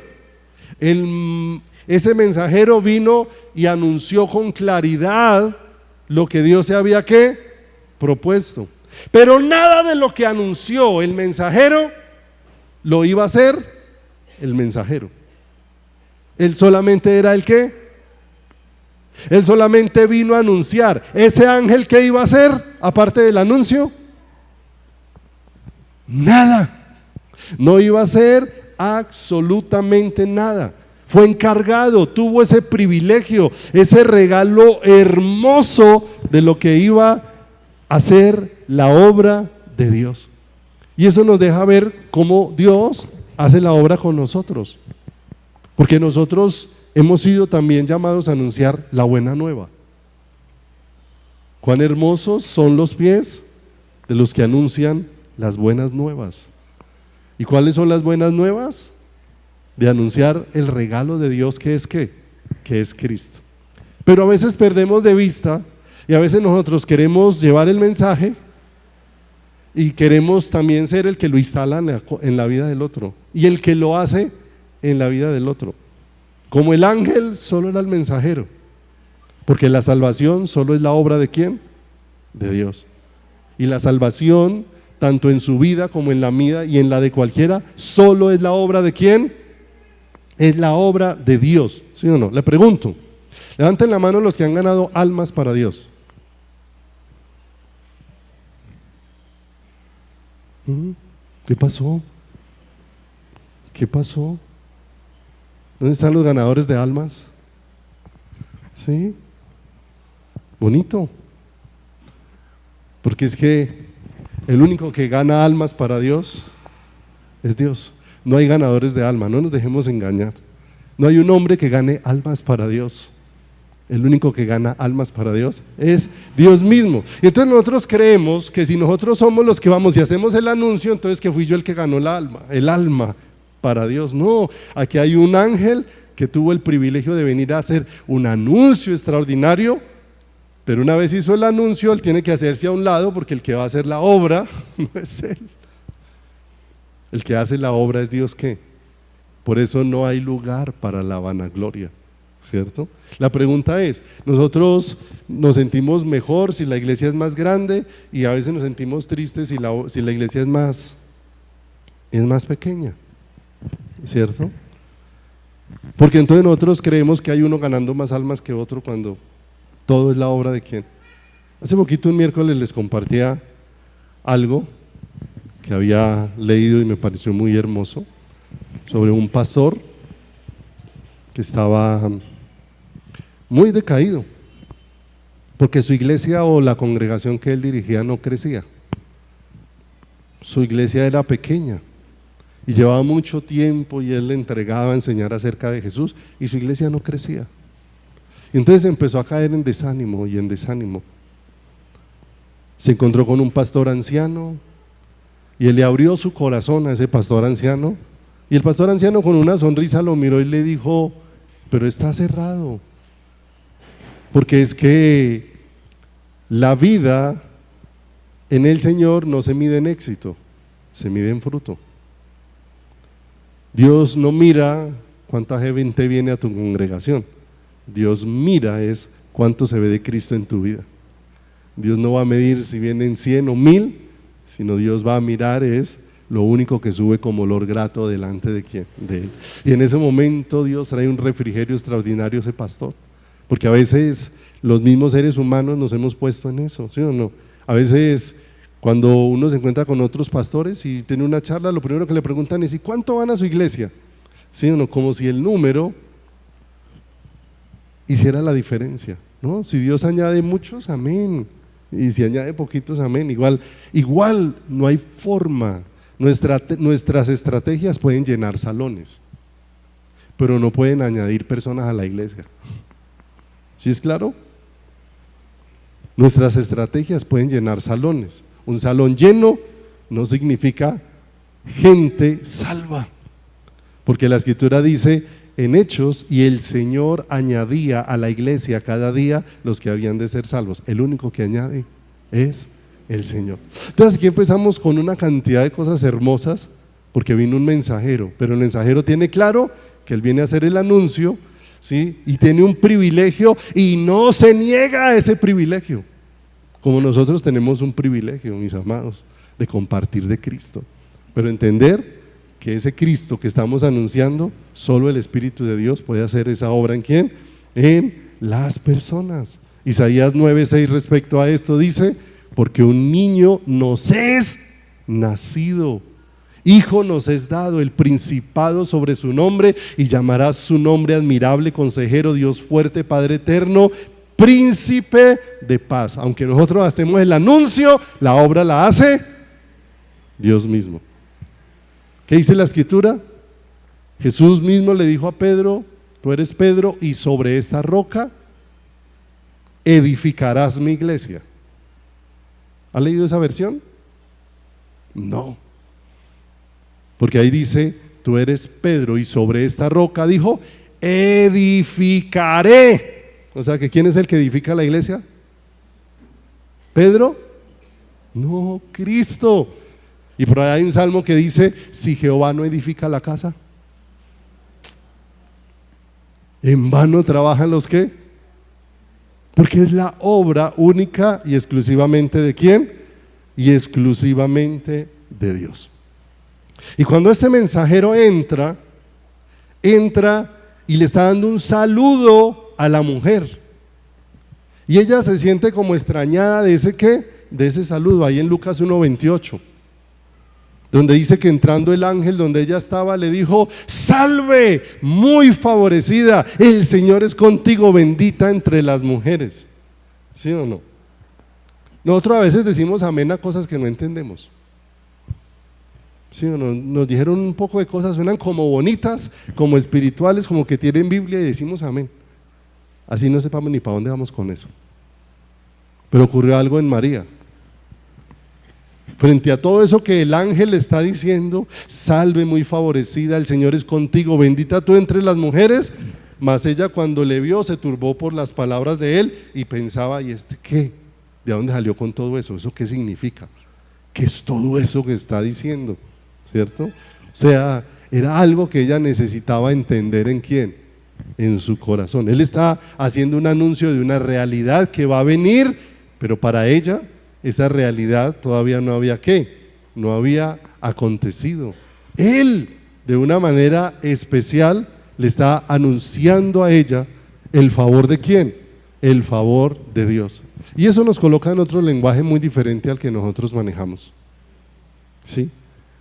[SPEAKER 1] Ese mensajero vino y anunció con claridad lo que Dios se había ¿qué? Propuesto. Pero nada de lo que anunció el mensajero lo iba a hacer el mensajero. Él solamente era el ¿qué? Él solamente vino a anunciar. Ese ángel, ¿qué iba a hacer aparte del anuncio? Nada. No iba a hacer absolutamente nada. Fue encargado, tuvo ese privilegio, ese regalo hermoso de lo que iba a hacer la obra de Dios. Y eso nos deja ver cómo Dios hace la obra con nosotros, porque nosotros hemos sido también llamados a anunciar la buena nueva. Cuán hermosos son los pies de los que anuncian las buenas nuevas. ¿Y cuáles son las buenas nuevas? De anunciar el regalo de Dios, que es ¿qué? Que es Cristo. Pero a veces perdemos de vista, y a veces nosotros queremos llevar el mensaje y queremos también ser el que lo instala en la vida del otro y el que lo hace en la vida del otro. Como el ángel solo era el mensajero, porque la salvación solo es la obra ¿de quién? De Dios. Y la salvación, tanto en su vida como en la mía y en la de cualquiera, solo es la obra ¿de quién? Es la obra de Dios, ¿sí o no? Le pregunto, levanten la mano los que han ganado almas para Dios. ¿Qué pasó? ¿Qué pasó? ¿Dónde están los ganadores de almas? ¿Sí? Bonito. Porque es que el único que gana almas para Dios es Dios. No hay ganadores de alma, no nos dejemos engañar. No hay un hombre que gane almas para Dios. El único que gana almas para Dios es Dios mismo. Y entonces nosotros creemos que si nosotros somos los que vamos y hacemos el anuncio, entonces que fui yo el que ganó el alma para Dios. No, aquí hay un ángel que tuvo el privilegio de venir a hacer un anuncio extraordinario, pero una vez hizo el anuncio, él tiene que hacerse a un lado porque el que va a hacer la obra no es él. El que hace la obra es Dios. ¿Qué? Por eso no hay lugar para la vanagloria, ¿cierto? La pregunta es, nosotros nos sentimos mejor si la iglesia es más grande y a veces nos sentimos tristes si la iglesia es más pequeña, ¿cierto? Porque entonces nosotros creemos que hay uno ganando más almas que otro cuando todo es la obra de ¿quién? Hace poquito, un miércoles, les compartía algo que había leído y me pareció muy hermoso sobre un pastor que estaba muy decaído porque su iglesia o la congregación que él dirigía no crecía. Su iglesia era pequeña y llevaba mucho tiempo y él le entregaba a enseñar acerca de Jesús y su iglesia no crecía. Y entonces empezó a caer en desánimo y en desánimo. Se encontró con un pastor anciano y él le abrió su corazón a ese pastor anciano, y el pastor anciano con una sonrisa lo miró y le dijo: pero está cerrado, porque es que la vida en el Señor no se mide en éxito, se mide en fruto. Dios no mira cuánta gente viene a tu congregación, Dios mira es cuánto se ve de Cristo en tu vida. Dios no va a medir si vienen 100 o 1000, sino Dios va a mirar es lo único que sube como olor grato delante de ¿quién? De Él. Y en ese momento Dios trae un refrigerio extraordinario a ese pastor, porque a veces los mismos seres humanos nos hemos puesto en eso, ¿sí o no? A veces cuando uno se encuentra con otros pastores y tiene una charla, lo primero que le preguntan es: ¿y cuánto van a su iglesia? ¿Sí o no? Como si el número hiciera la diferencia, ¿no? Si Dios añade muchos, amén. Y si añade poquitos, amén. Igual no hay forma. Nuestras estrategias pueden llenar salones, pero no pueden añadir personas a la iglesia. ¿Sí es claro? Nuestras estrategias pueden llenar salones. Un salón lleno no significa gente salva, porque la escritura dice en Hechos: y el Señor añadía a la iglesia cada día los que habían de ser salvos. El único que añade es el Señor. Entonces aquí empezamos con una cantidad de cosas hermosas, porque vino un mensajero, pero el mensajero tiene claro que él viene a hacer el anuncio, ¿sí? Y tiene un privilegio y no se niega a ese privilegio, como nosotros tenemos un privilegio, mis amados, de compartir de Cristo, pero entender que ese Cristo que estamos anunciando, solo el Espíritu de Dios puede hacer esa obra. ¿En quién? En las personas. Isaías 9:6 respecto a esto dice: porque un niño nos es nacido, hijo nos es dado, el principado sobre su nombre, y llamarás su nombre admirable, consejero, Dios fuerte, Padre eterno, príncipe de paz. Aunque nosotros hacemos el anuncio, la obra la hace Dios mismo. ¿Qué dice la escritura? Jesús mismo le dijo a Pedro: tú eres Pedro, y sobre esta roca edificarás mi iglesia. ¿Ha leído esa versión? No, porque ahí dice: tú eres Pedro, y sobre esta roca, dijo, edificaré. O sea, que ¿quién es el que edifica la iglesia? ¿Pedro? No, Cristo. Y por ahí hay un salmo que dice: si Jehová no edifica la casa, en vano trabajan los que. Porque es la obra única y exclusivamente ¿de quién? Y exclusivamente de Dios. Y cuando este mensajero entra y le está dando un saludo a la mujer, y ella se siente como extrañada de ese ¿qué? De ese saludo, ahí en Lucas 1:28, donde dice que entrando el ángel donde ella estaba le dijo: salve, muy favorecida, el Señor es contigo, bendita entre las mujeres. ¿Sí o no? Nosotros a veces decimos amén a cosas que no entendemos. ¿Sí o no? Nos dijeron un poco de cosas, suenan como bonitas, como espirituales, como que tienen Biblia, y decimos amén. Así no sepamos ni para dónde vamos con eso. Pero ocurrió algo en María. Frente a todo eso que el ángel le está diciendo, salve muy favorecida, el Señor es contigo, bendita tú entre las mujeres, mas ella cuando le vio se turbó por las palabras de él y pensaba, ¿y este qué? ¿De dónde salió con todo eso? ¿Eso qué significa? ¿Qué es todo eso que está diciendo? ¿Cierto? O sea, era algo que ella necesitaba entender. ¿En quién? En su corazón. Él está haciendo un anuncio de una realidad que va a venir, pero para ella esa realidad todavía no había ¿qué? No había acontecido. Él, de una manera especial, le está anunciando a ella el favor de ¿quién? El favor de Dios. Y eso nos coloca en otro lenguaje muy diferente al que nosotros manejamos. ¿Sí?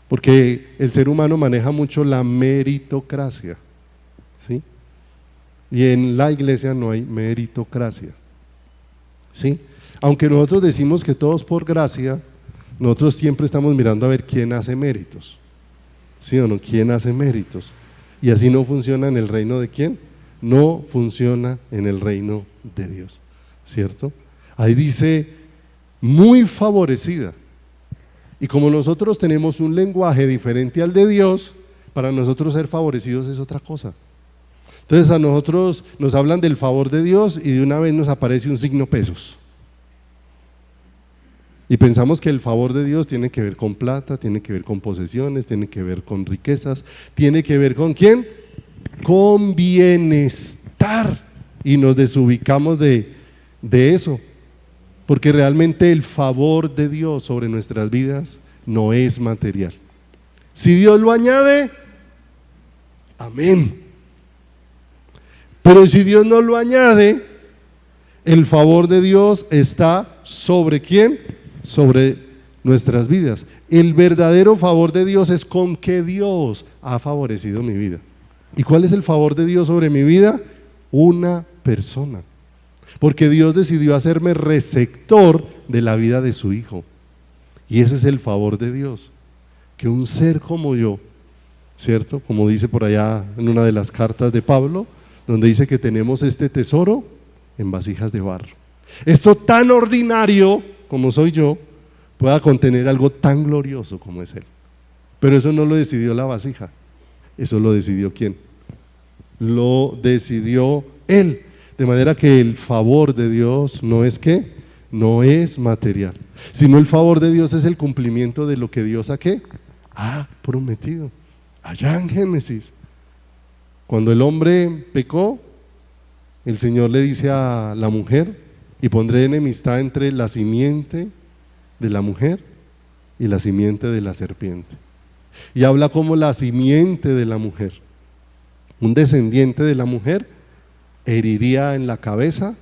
[SPEAKER 1] Porque el ser humano maneja mucho la meritocracia. ¿Sí? Y en la iglesia no hay meritocracia. ¿Sí? Aunque nosotros decimos que todos por gracia, nosotros siempre estamos mirando a ver quién hace méritos. ¿Sí o no? ¿Quién hace méritos? Y así no funciona en el reino de ¿quién? No funciona en el reino de Dios. ¿Cierto? Ahí dice, muy favorecida. Y como nosotros tenemos un lenguaje diferente al de Dios, para nosotros ser favorecidos es otra cosa. Entonces a nosotros nos hablan del favor de Dios y de una vez nos aparece un signo pesos. Y pensamos que el favor de Dios tiene que ver con plata, tiene que ver con posesiones, tiene que ver con riquezas, tiene que ver con ¿quién? Con bienestar. Y nos desubicamos de eso, porque realmente el favor de Dios sobre nuestras vidas no es material. Si Dios lo añade, amén. Pero si Dios no lo añade, el favor de Dios está sobre ¿quién? Sobre nuestras vidas. El verdadero favor de Dios es con que Dios ha favorecido mi vida. ¿Y cuál es el favor de Dios sobre mi vida? Una persona. Porque Dios decidió hacerme receptor de la vida de su Hijo. Y ese es el favor de Dios. Que un ser como yo, ¿cierto? Como dice por allá en una de las cartas de Pablo, donde dice que tenemos este tesoro en vasijas de barro. Esto tan ordinario como soy yo, pueda contener algo tan glorioso como es Él. Pero eso no lo decidió la vasija, eso lo decidió ¿quién? Lo decidió Él. De manera que el favor de Dios no es ¿qué? No es material, sino el favor de Dios es el cumplimiento de lo que Dios ¿a qué? Ha prometido. Allá en Génesis, cuando el hombre pecó, el Señor le dice a la mujer, y pondré enemistad entre la simiente de la mujer y la simiente de la serpiente. Y habla como la simiente de la mujer, un descendiente de la mujer, heriría en la cabeza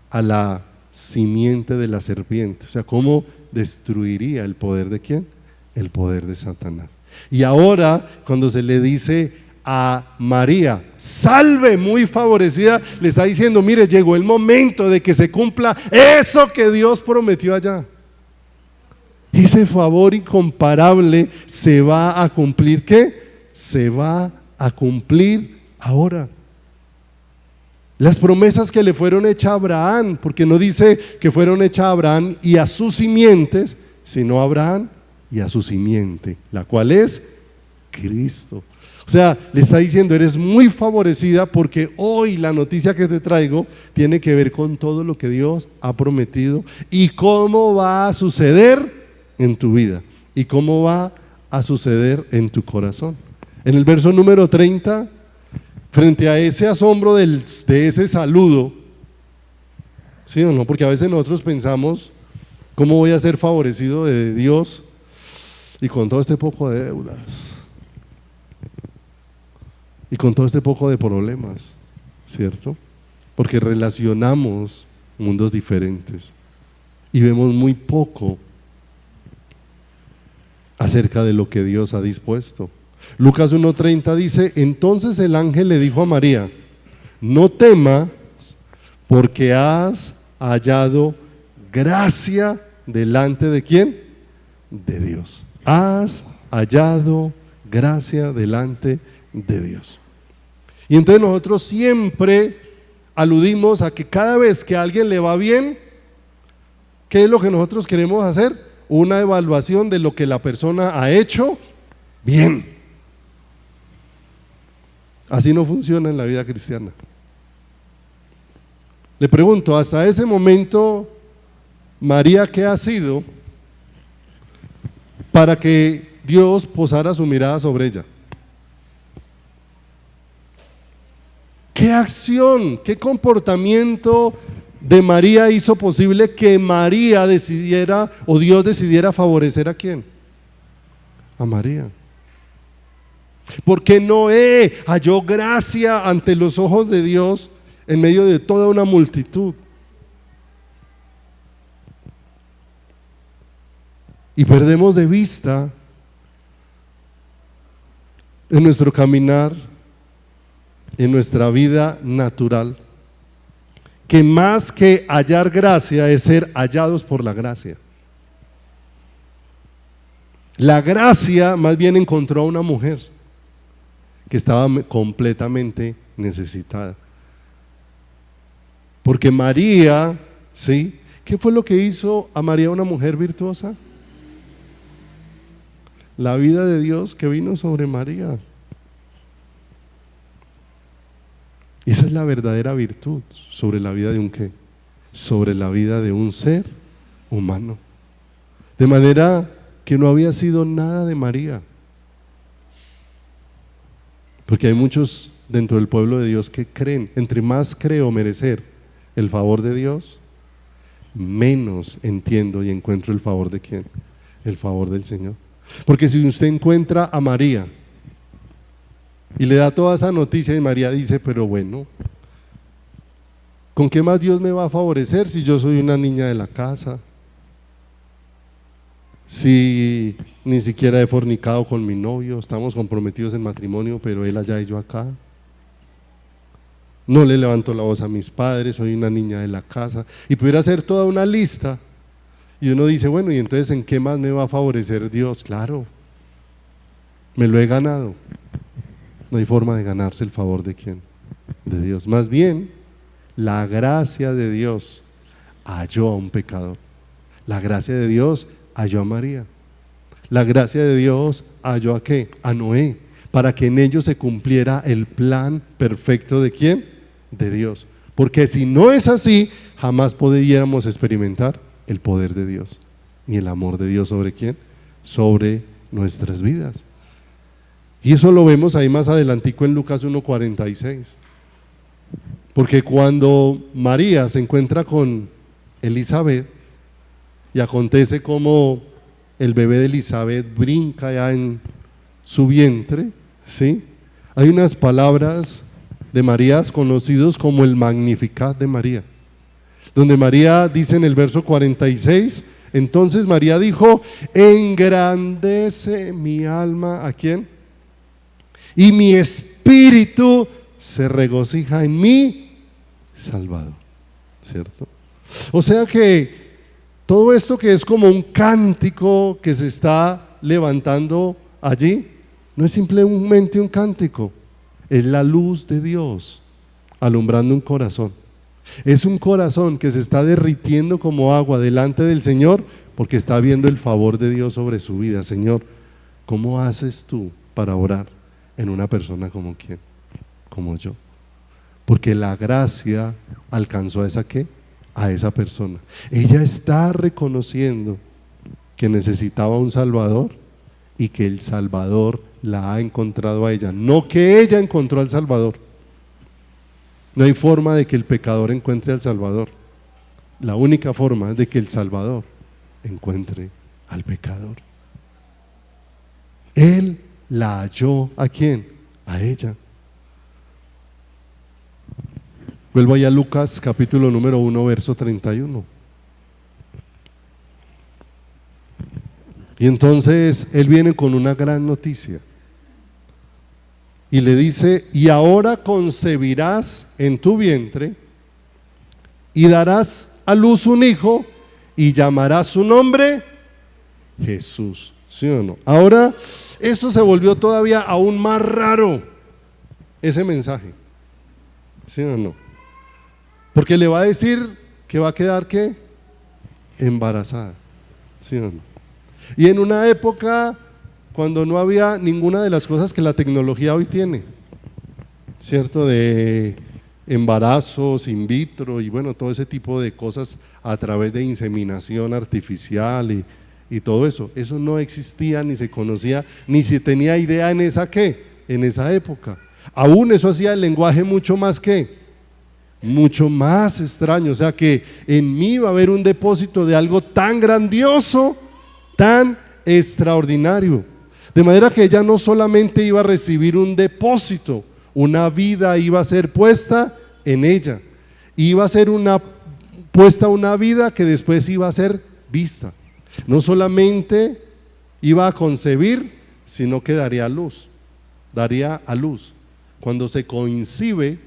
[SPEAKER 1] a la simiente de la serpiente. O sea, cómo destruiría el poder de ¿quién? El poder de Satanás. Y ahora, cuando se le dice a María, salve muy favorecida, le está diciendo, mire, llegó el momento de que se cumpla eso que Dios prometió allá. Ese favor incomparable se va a cumplir, ¿qué? Se va a cumplir ahora. Las promesas que le fueron hechas a Abraham, porque no dice que fueron hechas a Abraham y a sus simientes, sino a Abraham y a su simiente, la cual es Cristo. O sea, le está diciendo, eres muy favorecida porque hoy la noticia que te traigo tiene que ver con todo lo que Dios ha prometido y cómo va a suceder en tu vida y cómo va a suceder en tu corazón. En el verso número 30, frente a ese asombro de ese saludo, ¿sí o no? Porque a veces nosotros pensamos, ¿cómo voy a ser favorecido de Dios y con todo este poco de deudas? Y con todo este poco de problemas, ¿cierto? Porque relacionamos mundos diferentes y vemos muy poco acerca de lo que Dios ha dispuesto. Lucas 1:30 dice, entonces el ángel le dijo a María, no temas porque has hallado gracia delante de ¿quién? De Dios. Has hallado gracia delante de Dios. Y entonces nosotros siempre
[SPEAKER 2] aludimos a que cada vez que a alguien le va bien, ¿qué es lo que nosotros queremos hacer? Una evaluación de lo que la persona ha hecho bien. Así no funciona en la vida cristiana. Le pregunto, hasta ese momento, María, ¿qué ha sido para que Dios posara su mirada sobre ella? ¿Qué acción, qué comportamiento de María hizo posible que María decidiera, o Dios decidiera favorecer a quién? A María. Porque Noé halló gracia ante los ojos de Dios en medio de toda una multitud. Y perdemos de vista en nuestro caminar, en nuestra vida natural, que más que hallar gracia es ser hallados por la gracia. La gracia más bien encontró a una mujer que estaba completamente necesitada. Porque María, ¿sí? ¿Qué fue lo que hizo a María una mujer virtuosa? La vida de Dios que vino sobre María. Esa es la verdadera virtud sobre la vida de un ¿qué? Sobre la vida de un ser humano. De manera que no había sido nada de María. Porque hay muchos dentro del pueblo de Dios que creen, entre más creo merecer el favor de Dios, menos entiendo y encuentro el favor de ¿quién? El favor del Señor. Porque si usted encuentra a María y le da toda esa noticia y María dice, pero bueno, ¿con qué más Dios me va a favorecer si yo soy una niña de la casa? Si ni siquiera he fornicado con mi novio, estamos comprometidos en matrimonio, pero él allá y yo acá. No le levanto la voz a mis padres, soy una niña de la casa. Y pudiera hacer toda una lista. Y uno dice, bueno, ¿y entonces en qué más me va a favorecer Dios? Claro, me lo he ganado. No hay forma de ganarse el favor de ¿quién? De Dios. Más bien, la gracia de Dios halló a un pecador. La gracia de Dios halló a María. La gracia de Dios halló a ¿qué? A Noé, para que en ellos se cumpliera el plan perfecto de ¿quién? De Dios. Porque si no es así, jamás pudiéramos experimentar el poder de Dios, ni el amor de Dios sobre ¿quién? Sobre nuestras vidas. Y eso lo vemos ahí más adelantico en Lucas 1:46. Porque cuando María se encuentra con Elizabeth y acontece como el bebé de Elizabeth brinca ya en su vientre, ¿sí? Hay unas palabras de María conocidos como el Magnificat de María, donde María dice en el verso 46, entonces María dijo, engrandece mi alma, ¿a quién? Y mi espíritu se regocija en mi Salvador, ¿cierto? O sea que todo esto que es como un cántico que se está levantando allí, no es simplemente un cántico, es la luz de Dios alumbrando un corazón. Es un corazón que se está derritiendo como agua delante del Señor porque está viendo el favor de Dios sobre su vida. Señor, ¿cómo haces tú para orar en una persona como quién? Como yo. Porque la gracia alcanzó a esa ¿qué? A esa persona. Ella está reconociendo que necesitaba un Salvador y que el Salvador la ha encontrado a ella, no que ella encontró al Salvador. No hay forma de que el pecador encuentre al Salvador. La única forma es de que el Salvador encuentre al pecador. Él la halló ¿a quién? A ella. Vuelvo allá a Lucas capítulo número 1 verso 31. Y entonces él viene con una gran noticia y le dice, y ahora concebirás en tu vientre y darás a luz un hijo y llamarás su nombre Jesús. ¿Sí o no? Ahora esto se volvió todavía aún más raro, ese mensaje. ¿Sí o no? Porque le va a decir que va a quedar ¿qué? Embarazada, ¿sí o no? Y en una época cuando no había ninguna de las cosas que la tecnología hoy tiene, ¿cierto? De embarazos in vitro y bueno, todo ese tipo de cosas a través de inseminación artificial y todo eso. Eso no existía, ni se conocía, ni se tenía idea en esa ¿qué? En esa época. Aún eso hacía el lenguaje mucho más ¿qué? Mucho más extraño. O sea que en mí va a haber un depósito de algo tan grandioso, tan extraordinario. De manera que ella no solamente iba a recibir un depósito, una vida iba a ser puesta en ella, iba a ser puesta una vida que después iba a ser vista. No solamente iba a concebir, sino que daría a luz, daría a luz. Cuando se concibe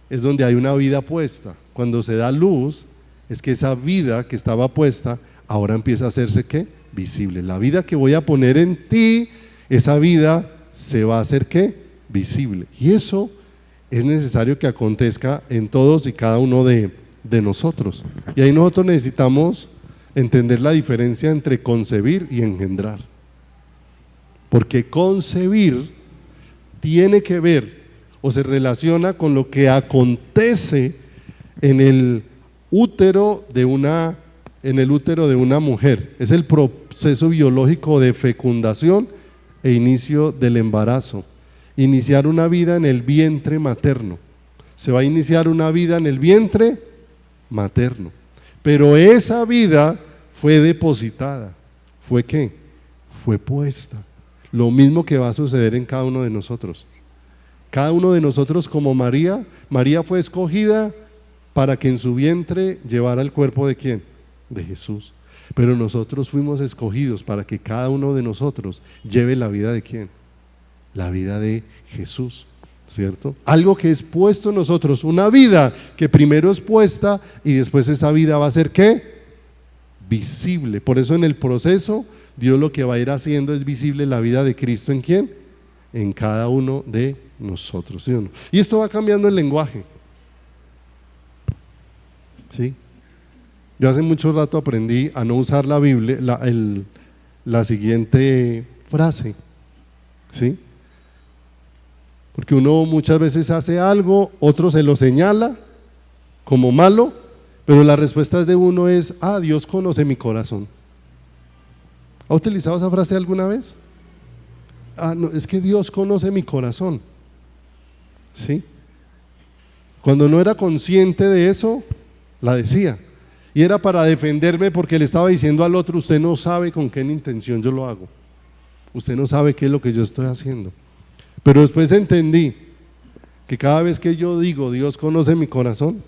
[SPEAKER 2] es donde hay una vida puesta. Cuando se da luz es que esa vida que estaba puesta ahora empieza a hacerse ¿qué? Visible. La vida que voy a poner en ti, esa vida se va a hacer ¿qué? Visible. Y eso es necesario que acontezca en todos y cada uno de nosotros. Y ahí nosotros necesitamos entender la diferencia entre concebir y engendrar. Porque concebir tiene que ver o se relaciona con lo que acontece en el útero de una mujer. Es el proceso biológico de fecundación e inicio del embarazo. Iniciar una vida en el vientre materno. Se va a iniciar una vida en el vientre materno. Pero esa vida fue depositada. ¿Fue qué? Fue puesta. Lo mismo que va a suceder en cada uno de nosotros. Cada uno de nosotros como María fue escogida para que en su vientre llevara el cuerpo ¿de quién? De Jesús. Pero nosotros fuimos escogidos para que cada uno de nosotros lleve la vida ¿de quién? La vida de Jesús, ¿cierto? Algo que es puesto en nosotros, una vida que primero es puesta y después esa vida va a ser ¿qué? Visible. Por eso en el proceso Dios lo que va a ir haciendo es visible la vida de Cristo. ¿En quién? En cada uno de nosotros, ¿sí o no? Y esto va cambiando el lenguaje, ¿sí? Yo hace mucho rato aprendí a no usar la Biblia, la siguiente frase, ¿sí? Porque uno muchas veces hace algo, otro se lo señala como malo, pero la respuesta de uno es: Dios conoce mi corazón. ¿Ha utilizado esa frase alguna vez? No, es que Dios conoce mi corazón, ¿sí? Cuando no era consciente de eso, la decía. Y era para defenderme porque le estaba diciendo al otro: usted no sabe con qué intención yo lo hago. Usted no sabe qué es lo que yo estoy haciendo. Pero después entendí que cada vez que yo digo Dios conoce mi corazón,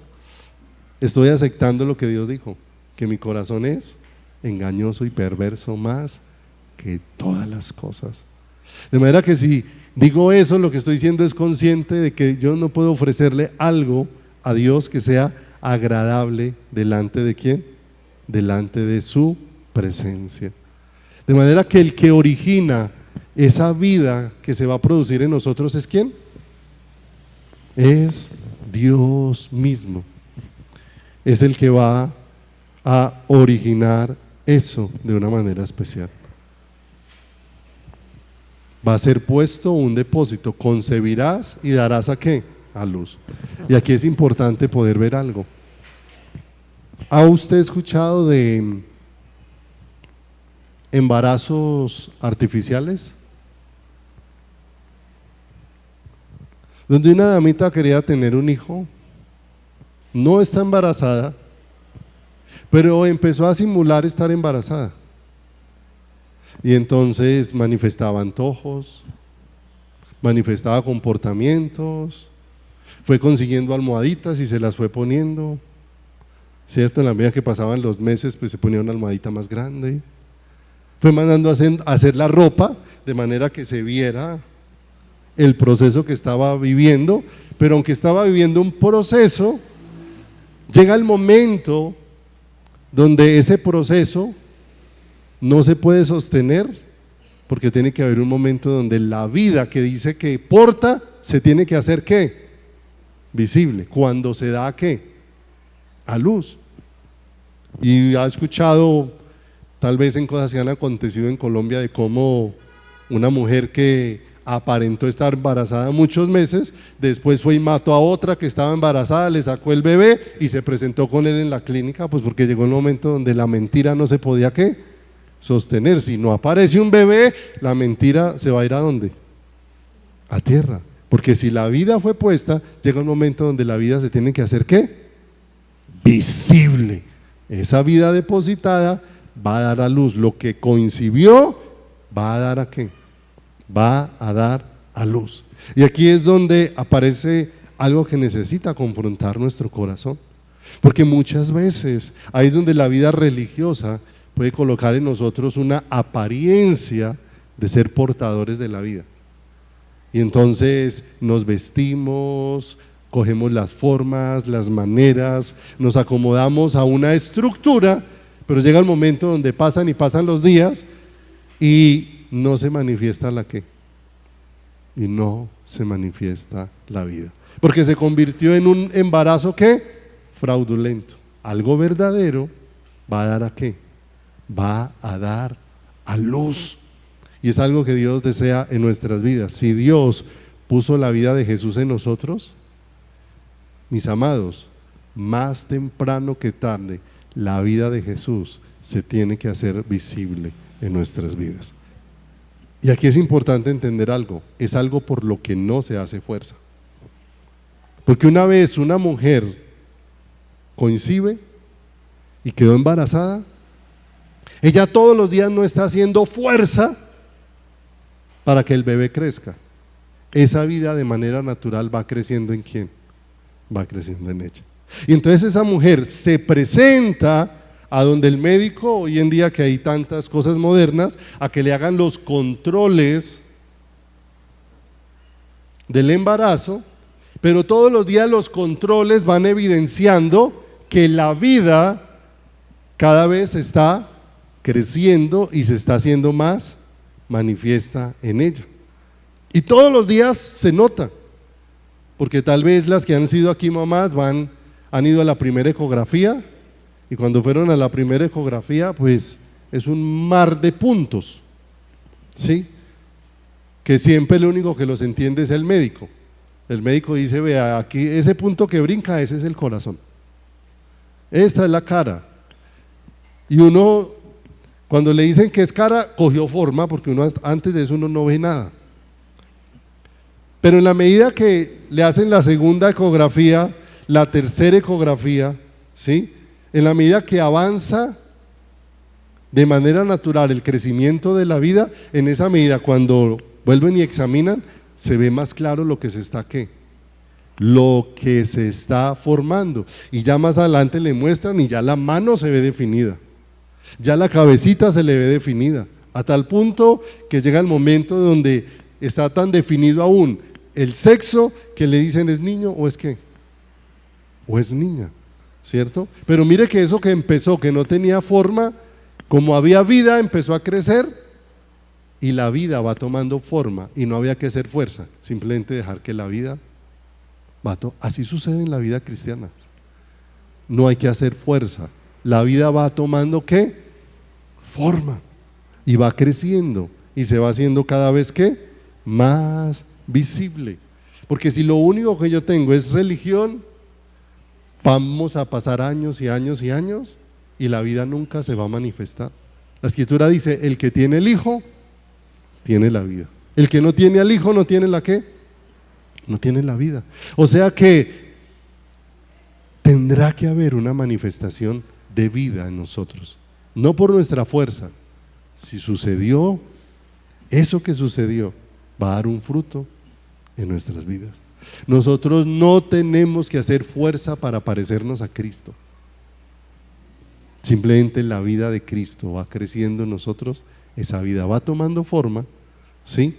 [SPEAKER 2] estoy aceptando lo que Dios dijo, que mi corazón es engañoso y perverso más que todas las cosas. De manera que si digo eso, lo que estoy diciendo es consciente de que yo no puedo ofrecerle algo a Dios que sea agradable delante de ¿quién? Delante de su presencia. De manera que el que origina esa vida que se va a producir en nosotros es ¿quién? Es Dios mismo. Es el que va a originar eso de una manera especial. Va a ser puesto un depósito, concebirás y darás ¿a qué? A luz. Y aquí es importante poder ver algo. ¿Ha usted escuchado de embarazos artificiales? Donde una damita quería tener un hijo, no está embarazada, pero empezó a simular estar embarazada. Y entonces manifestaba antojos, manifestaba comportamientos, fue consiguiendo almohaditas y se las fue poniendo, ¿cierto? En la medida que pasaban los meses, pues se ponía una almohadita más grande. Fue mandando a hacer la ropa de manera que se viera el proceso que estaba viviendo, pero aunque estaba viviendo un proceso, llega el momento donde ese proceso no se puede sostener, porque tiene que haber un momento donde la vida que dice que porta se tiene que hacer ¿qué? Visible. Cuando se da ¿qué? a luz. Y ha escuchado, tal vez en cosas que han acontecido en Colombia, de cómo una mujer que aparentó estar embarazada muchos meses, después fue y mató a otra que estaba embarazada, le sacó el bebé y se presentó con él en la clínica, pues porque llegó el momento donde la mentira no se podía ¿qué? Sostener. Si no aparece un bebé, la mentira se va a ir ¿a dónde? A tierra. Porque si la vida fue puesta, llega un momento donde la vida se tiene que hacer ¿qué? Visible. Esa vida depositada va a dar a luz. Lo que concibió va a dar ¿a qué? Va a dar a luz. Y aquí es donde aparece algo que necesita confrontar nuestro corazón. Porque muchas veces ahí es donde la vida religiosa puede colocar en nosotros una apariencia de ser portadores de la vida. Y entonces nos vestimos, cogemos las formas, las maneras, nos acomodamos a una estructura, pero llega el momento donde pasan y pasan los días y no se manifiesta la qué. Y no se manifiesta la vida. Porque se convirtió en un embarazo ¿qué? Fraudulento. Algo verdadero va a dar ¿a qué? Va a dar a luz. Y es algo que Dios desea en nuestras vidas. Si Dios puso la vida de Jesús en nosotros, mis amados, más temprano que tarde, la vida de Jesús se tiene que hacer visible en nuestras vidas. Y aquí es importante entender algo, es algo por lo que no se hace fuerza. Porque una vez una mujer concibe y quedó embarazada, ella todos los días no está haciendo fuerza para que el bebé crezca. Esa vida de manera natural va creciendo ¿en quién? Va creciendo en ella. Y entonces esa mujer se presenta a donde el médico, hoy en día que hay tantas cosas modernas, a que le hagan los controles del embarazo, pero todos los días los controles van evidenciando que la vida cada vez está creciendo y se está haciendo más manifiesta en ella. Y todos los días se nota, porque tal vez las que han sido aquí mamás han ido a la primera ecografía, y cuando fueron a la primera ecografía, pues es un mar de puntos, ¿sí? Que siempre lo único que los entiende es el médico. El médico dice, vea, aquí ese punto que brinca, ese es el corazón. Esta es la cara. Y uno, cuando le dicen que es cara, cogió forma, porque uno antes de eso uno no ve nada. Pero en la medida que le hacen la segunda ecografía, la tercera ecografía, ¿sí? En la medida que avanza de manera natural el crecimiento de la vida, en esa medida cuando vuelven y examinan, se ve más claro lo que se está ¿qué? Lo que se está formando. Y ya más adelante le muestran y ya la mano se ve definida, ya la cabecita se le ve definida, a tal punto que llega el momento donde está tan definido aún el sexo que le dicen es niño o es qué, o es niña, ¿cierto? Pero mire que eso que empezó, que no tenía forma, como había vida, empezó a crecer y la vida va tomando forma y no había que hacer fuerza, simplemente dejar que la vida va así sucede en la vida cristiana. No hay que hacer fuerza, la vida va tomando ¿qué? Forma y va creciendo y se va haciendo cada vez ¿qué? Más visible. Porque si lo único que yo tengo es religión, vamos a pasar años y años y años y la vida nunca se va a manifestar. La Escritura dice, el que tiene el Hijo, tiene la vida. El que no tiene al Hijo, no tiene la ¿qué? No tiene la vida. O sea que tendrá que haber una manifestación de vida en nosotros, no por nuestra fuerza. Si sucedió, eso que sucedió va a dar un fruto en nuestras vidas. Nosotros no tenemos que hacer fuerza para parecernos a Cristo. Simplemente la vida de Cristo va creciendo en nosotros, esa vida va tomando forma, ¿sí?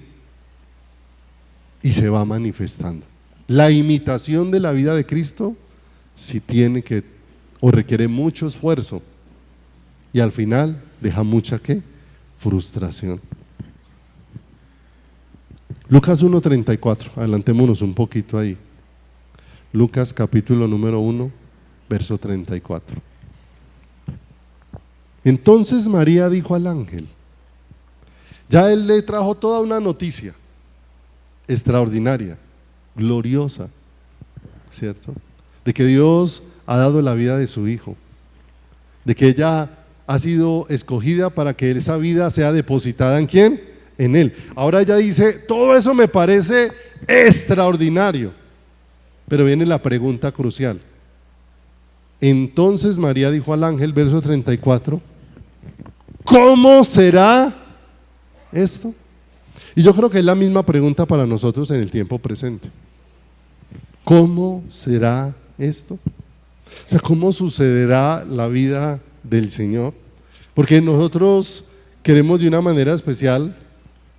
[SPEAKER 2] Y se va manifestando. La imitación de la vida de Cristo sí tiene que, o requiere mucho esfuerzo, y al final deja mucha ¿qué? Frustración. Lucas 1:34, adelantémonos un poquito ahí. Lucas capítulo número 1, verso 34. Entonces María dijo al ángel, ya él le trajo toda una noticia extraordinaria, gloriosa, ¿cierto? De que Dios ha dado la vida de su hijo, de que ella ha sido escogida para que esa vida sea depositada ¿en quién? En él. Ahora ella dice, todo eso me parece extraordinario, pero viene la pregunta crucial. Entonces María dijo al ángel, verso 34, ¿cómo será esto? Y yo creo que es la misma pregunta para nosotros en el tiempo presente. ¿Cómo será esto? O sea, ¿cómo sucederá la vida del Señor? Porque nosotros queremos de una manera especial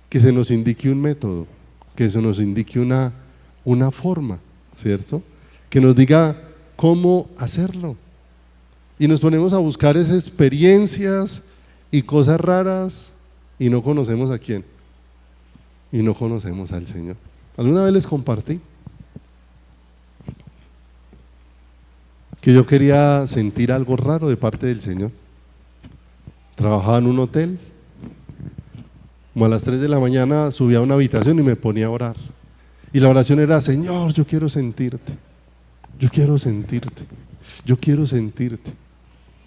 [SPEAKER 2] que se nos indique un método, que se nos indique una forma, ¿cierto? Que nos diga cómo hacerlo. Y nos ponemos a buscar esas experiencias y cosas raras y no conocemos a quién. Y no conocemos al Señor. ¿Alguna vez les compartí que yo quería sentir algo raro de parte del Señor? Trabajaba en un hotel, como a las 3 de la mañana subía a una habitación y me ponía a orar. Y la oración era, Señor, yo quiero sentirte, yo quiero sentirte, yo quiero sentirte.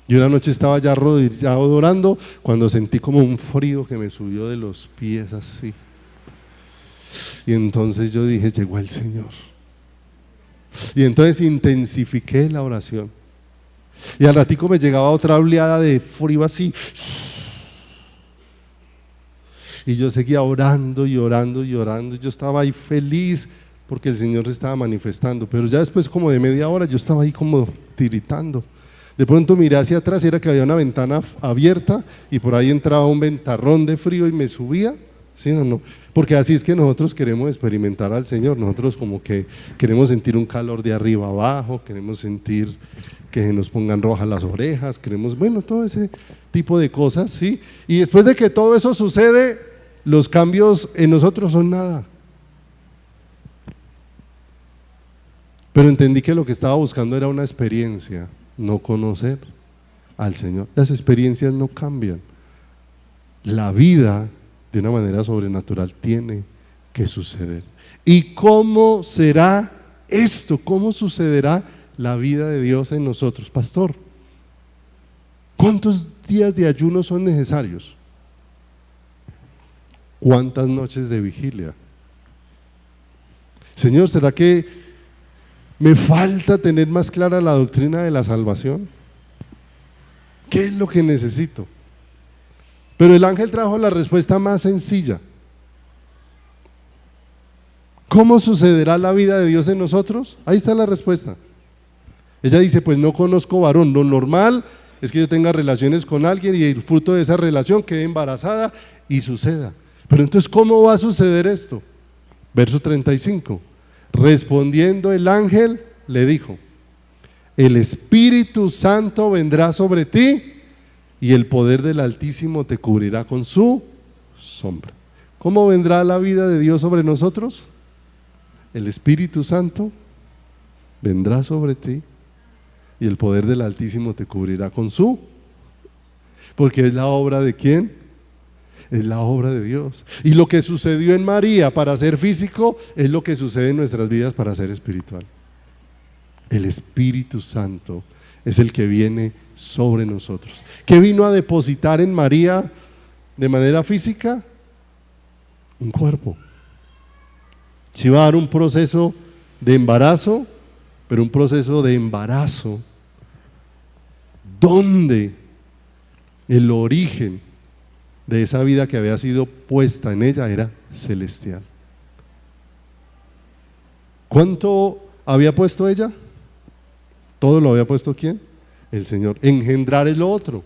[SPEAKER 2] Y una noche estaba ya arrodillado orando cuando sentí como un frío que me subió de los pies así. Y entonces yo dije, llegó el Señor. Y entonces intensifiqué la oración. Y al ratico me llegaba otra oleada de frío así. Y yo seguía orando y orando y orando. Yo estaba ahí feliz porque el Señor se estaba manifestando. Pero ya después como de media hora yo estaba ahí como tiritando. De pronto miré hacia atrás y era que había una ventana abierta y por ahí entraba un ventarrón de frío y me subía. ¿Sí o no? Porque así es que nosotros queremos experimentar al Señor. Nosotros como que queremos sentir un calor de arriba abajo, queremos sentir que se nos pongan rojas las orejas, queremos, bueno, todo ese tipo de cosas, ¿sí? Y después de que todo eso sucede, los cambios en nosotros son nada. Pero entendí que lo que estaba buscando era una experiencia, no conocer al Señor. Las experiencias no cambian. La vida de una manera sobrenatural tiene que suceder. ¿Y cómo será esto? ¿Cómo sucederá la vida de Dios en nosotros? Pastor, ¿cuántos días de ayuno son necesarios? ¿Cuántas noches de vigilia? Señor, ¿será que me falta tener más clara la doctrina de la salvación? ¿Qué es lo que necesito? Pero el ángel trajo la respuesta más sencilla. ¿Cómo sucederá la vida de Dios en nosotros? Ahí está la respuesta. Ella dice, pues no conozco varón. Lo normal es que yo tenga relaciones con alguien y el fruto de esa relación quede embarazada y suceda. Pero entonces, ¿cómo va a suceder esto? Verso 35. Respondiendo el ángel, le dijo, el Espíritu Santo vendrá sobre ti y el poder del Altísimo te cubrirá con su sombra. ¿Cómo vendrá la vida de Dios sobre nosotros? El Espíritu Santo vendrá sobre ti y el poder del Altísimo te cubrirá con su, porque es la obra de ¿quién? Es la obra de Dios. Y lo que sucedió en María para ser físico es lo que sucede en nuestras vidas para ser espiritual. El Espíritu Santo es el que viene sobre nosotros. ¿Qué vino a depositar en María de manera física? Un cuerpo. Se iba a dar un proceso de embarazo, pero un proceso de embarazo donde el origen de esa vida que había sido puesta en ella era celestial. ¿Cuánto había puesto ella? Todo lo había puesto ¿quién? El Señor. Engendrar es lo otro.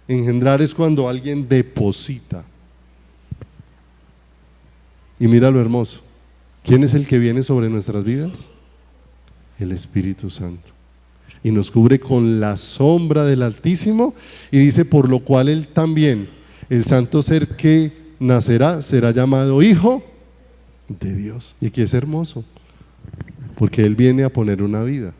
[SPEAKER 2] Engendrar es cuando alguien deposita. Y mira lo hermoso. ¿Quién es el que viene sobre nuestras vidas? El Espíritu Santo. Y nos cubre con la sombra del Altísimo y dice, por lo cual Él también, el santo ser que nacerá, será llamado Hijo de Dios. Y aquí es hermoso, porque Él viene a poner una vida.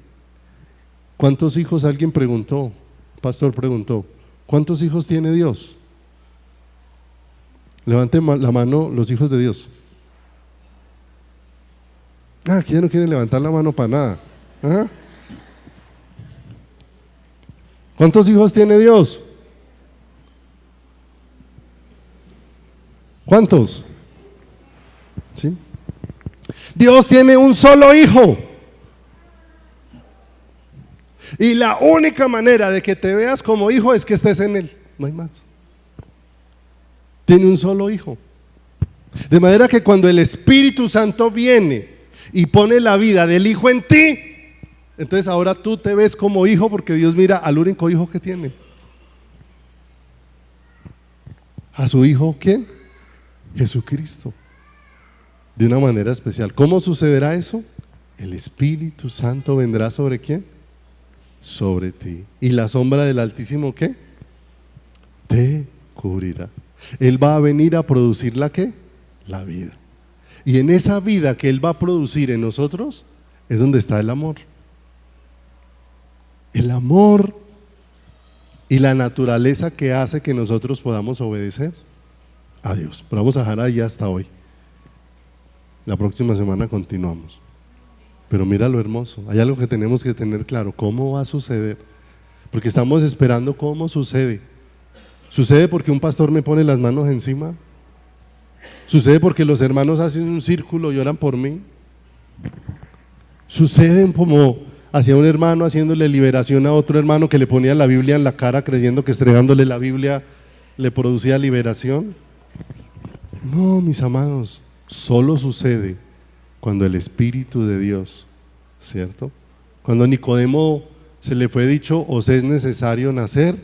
[SPEAKER 2] ¿Cuántos hijos? Alguien preguntó, pastor preguntó, ¿cuántos hijos tiene Dios? Levanten la mano los hijos de Dios. Aquí ya no quieren levantar la mano para nada. ¿Ah? ¿Cuántos hijos tiene Dios? ¿Cuántos? ¿Sí? Dios tiene un solo hijo. Y la única manera de que te veas como hijo es que estés en Él. No hay más. Tiene un solo hijo. De manera que cuando el Espíritu Santo viene y pone la vida del hijo en ti, entonces ahora tú te ves como hijo, porque Dios mira al único hijo que tiene. ¿A su hijo quién? Jesucristo. De una manera especial. ¿Cómo sucederá eso? El Espíritu Santo vendrá ¿sobre quién? Sobre ti. ¿Y la sombra del Altísimo qué? Te cubrirá. Él va a venir a producir ¿la qué? La vida. Y en esa vida que Él va a producir en nosotros es donde está el amor. El amor y la naturaleza que hace que nosotros podamos obedecer a Dios. Pero vamos a dejar ahí hasta hoy. La próxima semana continuamos. Pero mira lo hermoso, hay algo que tenemos que tener claro: ¿cómo va a suceder? Porque estamos esperando cómo sucede. ¿Sucede porque un pastor me pone las manos encima? ¿Sucede porque los hermanos hacen un círculo y oran por mí? ¿Suceden como hacía un hermano haciéndole liberación a otro hermano, que le ponía la Biblia en la cara creyendo que estregándole la Biblia le producía liberación? No, mis amados, solo sucede cuando el Espíritu de Dios, ¿cierto? Cuando a Nicodemo se le fue dicho: os es necesario nacer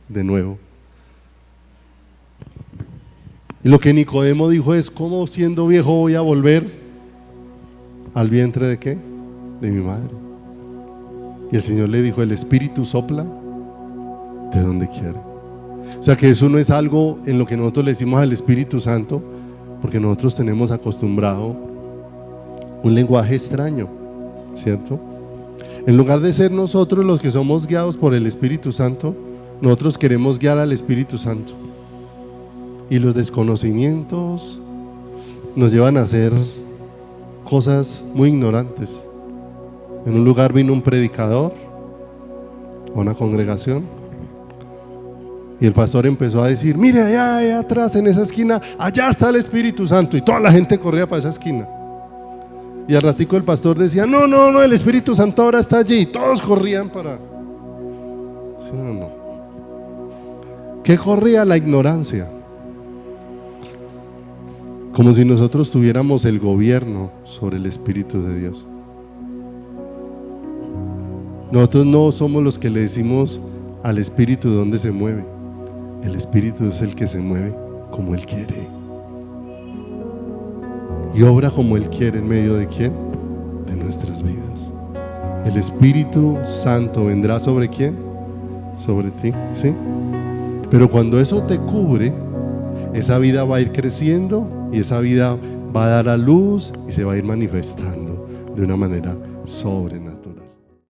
[SPEAKER 2] de nuevo. Y lo que Nicodemo dijo es: ¿cómo siendo viejo voy a volver al vientre de qué? De mi madre. Y el Señor le dijo: el Espíritu sopla de donde quiere. O sea que eso no es algo en lo que nosotros le decimos al Espíritu Santo, porque nosotros tenemos acostumbrado un lenguaje extraño, ¿cierto? En lugar de ser nosotros los que somos guiados por el Espíritu Santo, nosotros queremos guiar al Espíritu Santo. Y los desconocimientos nos llevan a hacer cosas muy ignorantes. En un lugar vino un predicador a una congregación y el pastor empezó a decir: mire, allá atrás en esa esquina, allá está el Espíritu Santo. Y toda la gente corría para esa esquina. Y al ratico el pastor decía: no, el Espíritu Santo ahora está allí. Y todos corrían para... ¿Sí o no? ¿Qué corría? La ignorancia. Como si nosotros tuviéramos el gobierno sobre el Espíritu de Dios. Nosotros no somos los que le decimos al Espíritu dónde se mueve. El Espíritu es el que se mueve como Él quiere. Y obra como Él quiere, ¿en medio de quién? De nuestras vidas. El Espíritu Santo vendrá ¿sobre quién? Sobre ti, ¿sí? Pero cuando eso te cubre, esa vida va a ir creciendo y esa vida va a dar a luz y se va a ir manifestando de una manera sobrenatural.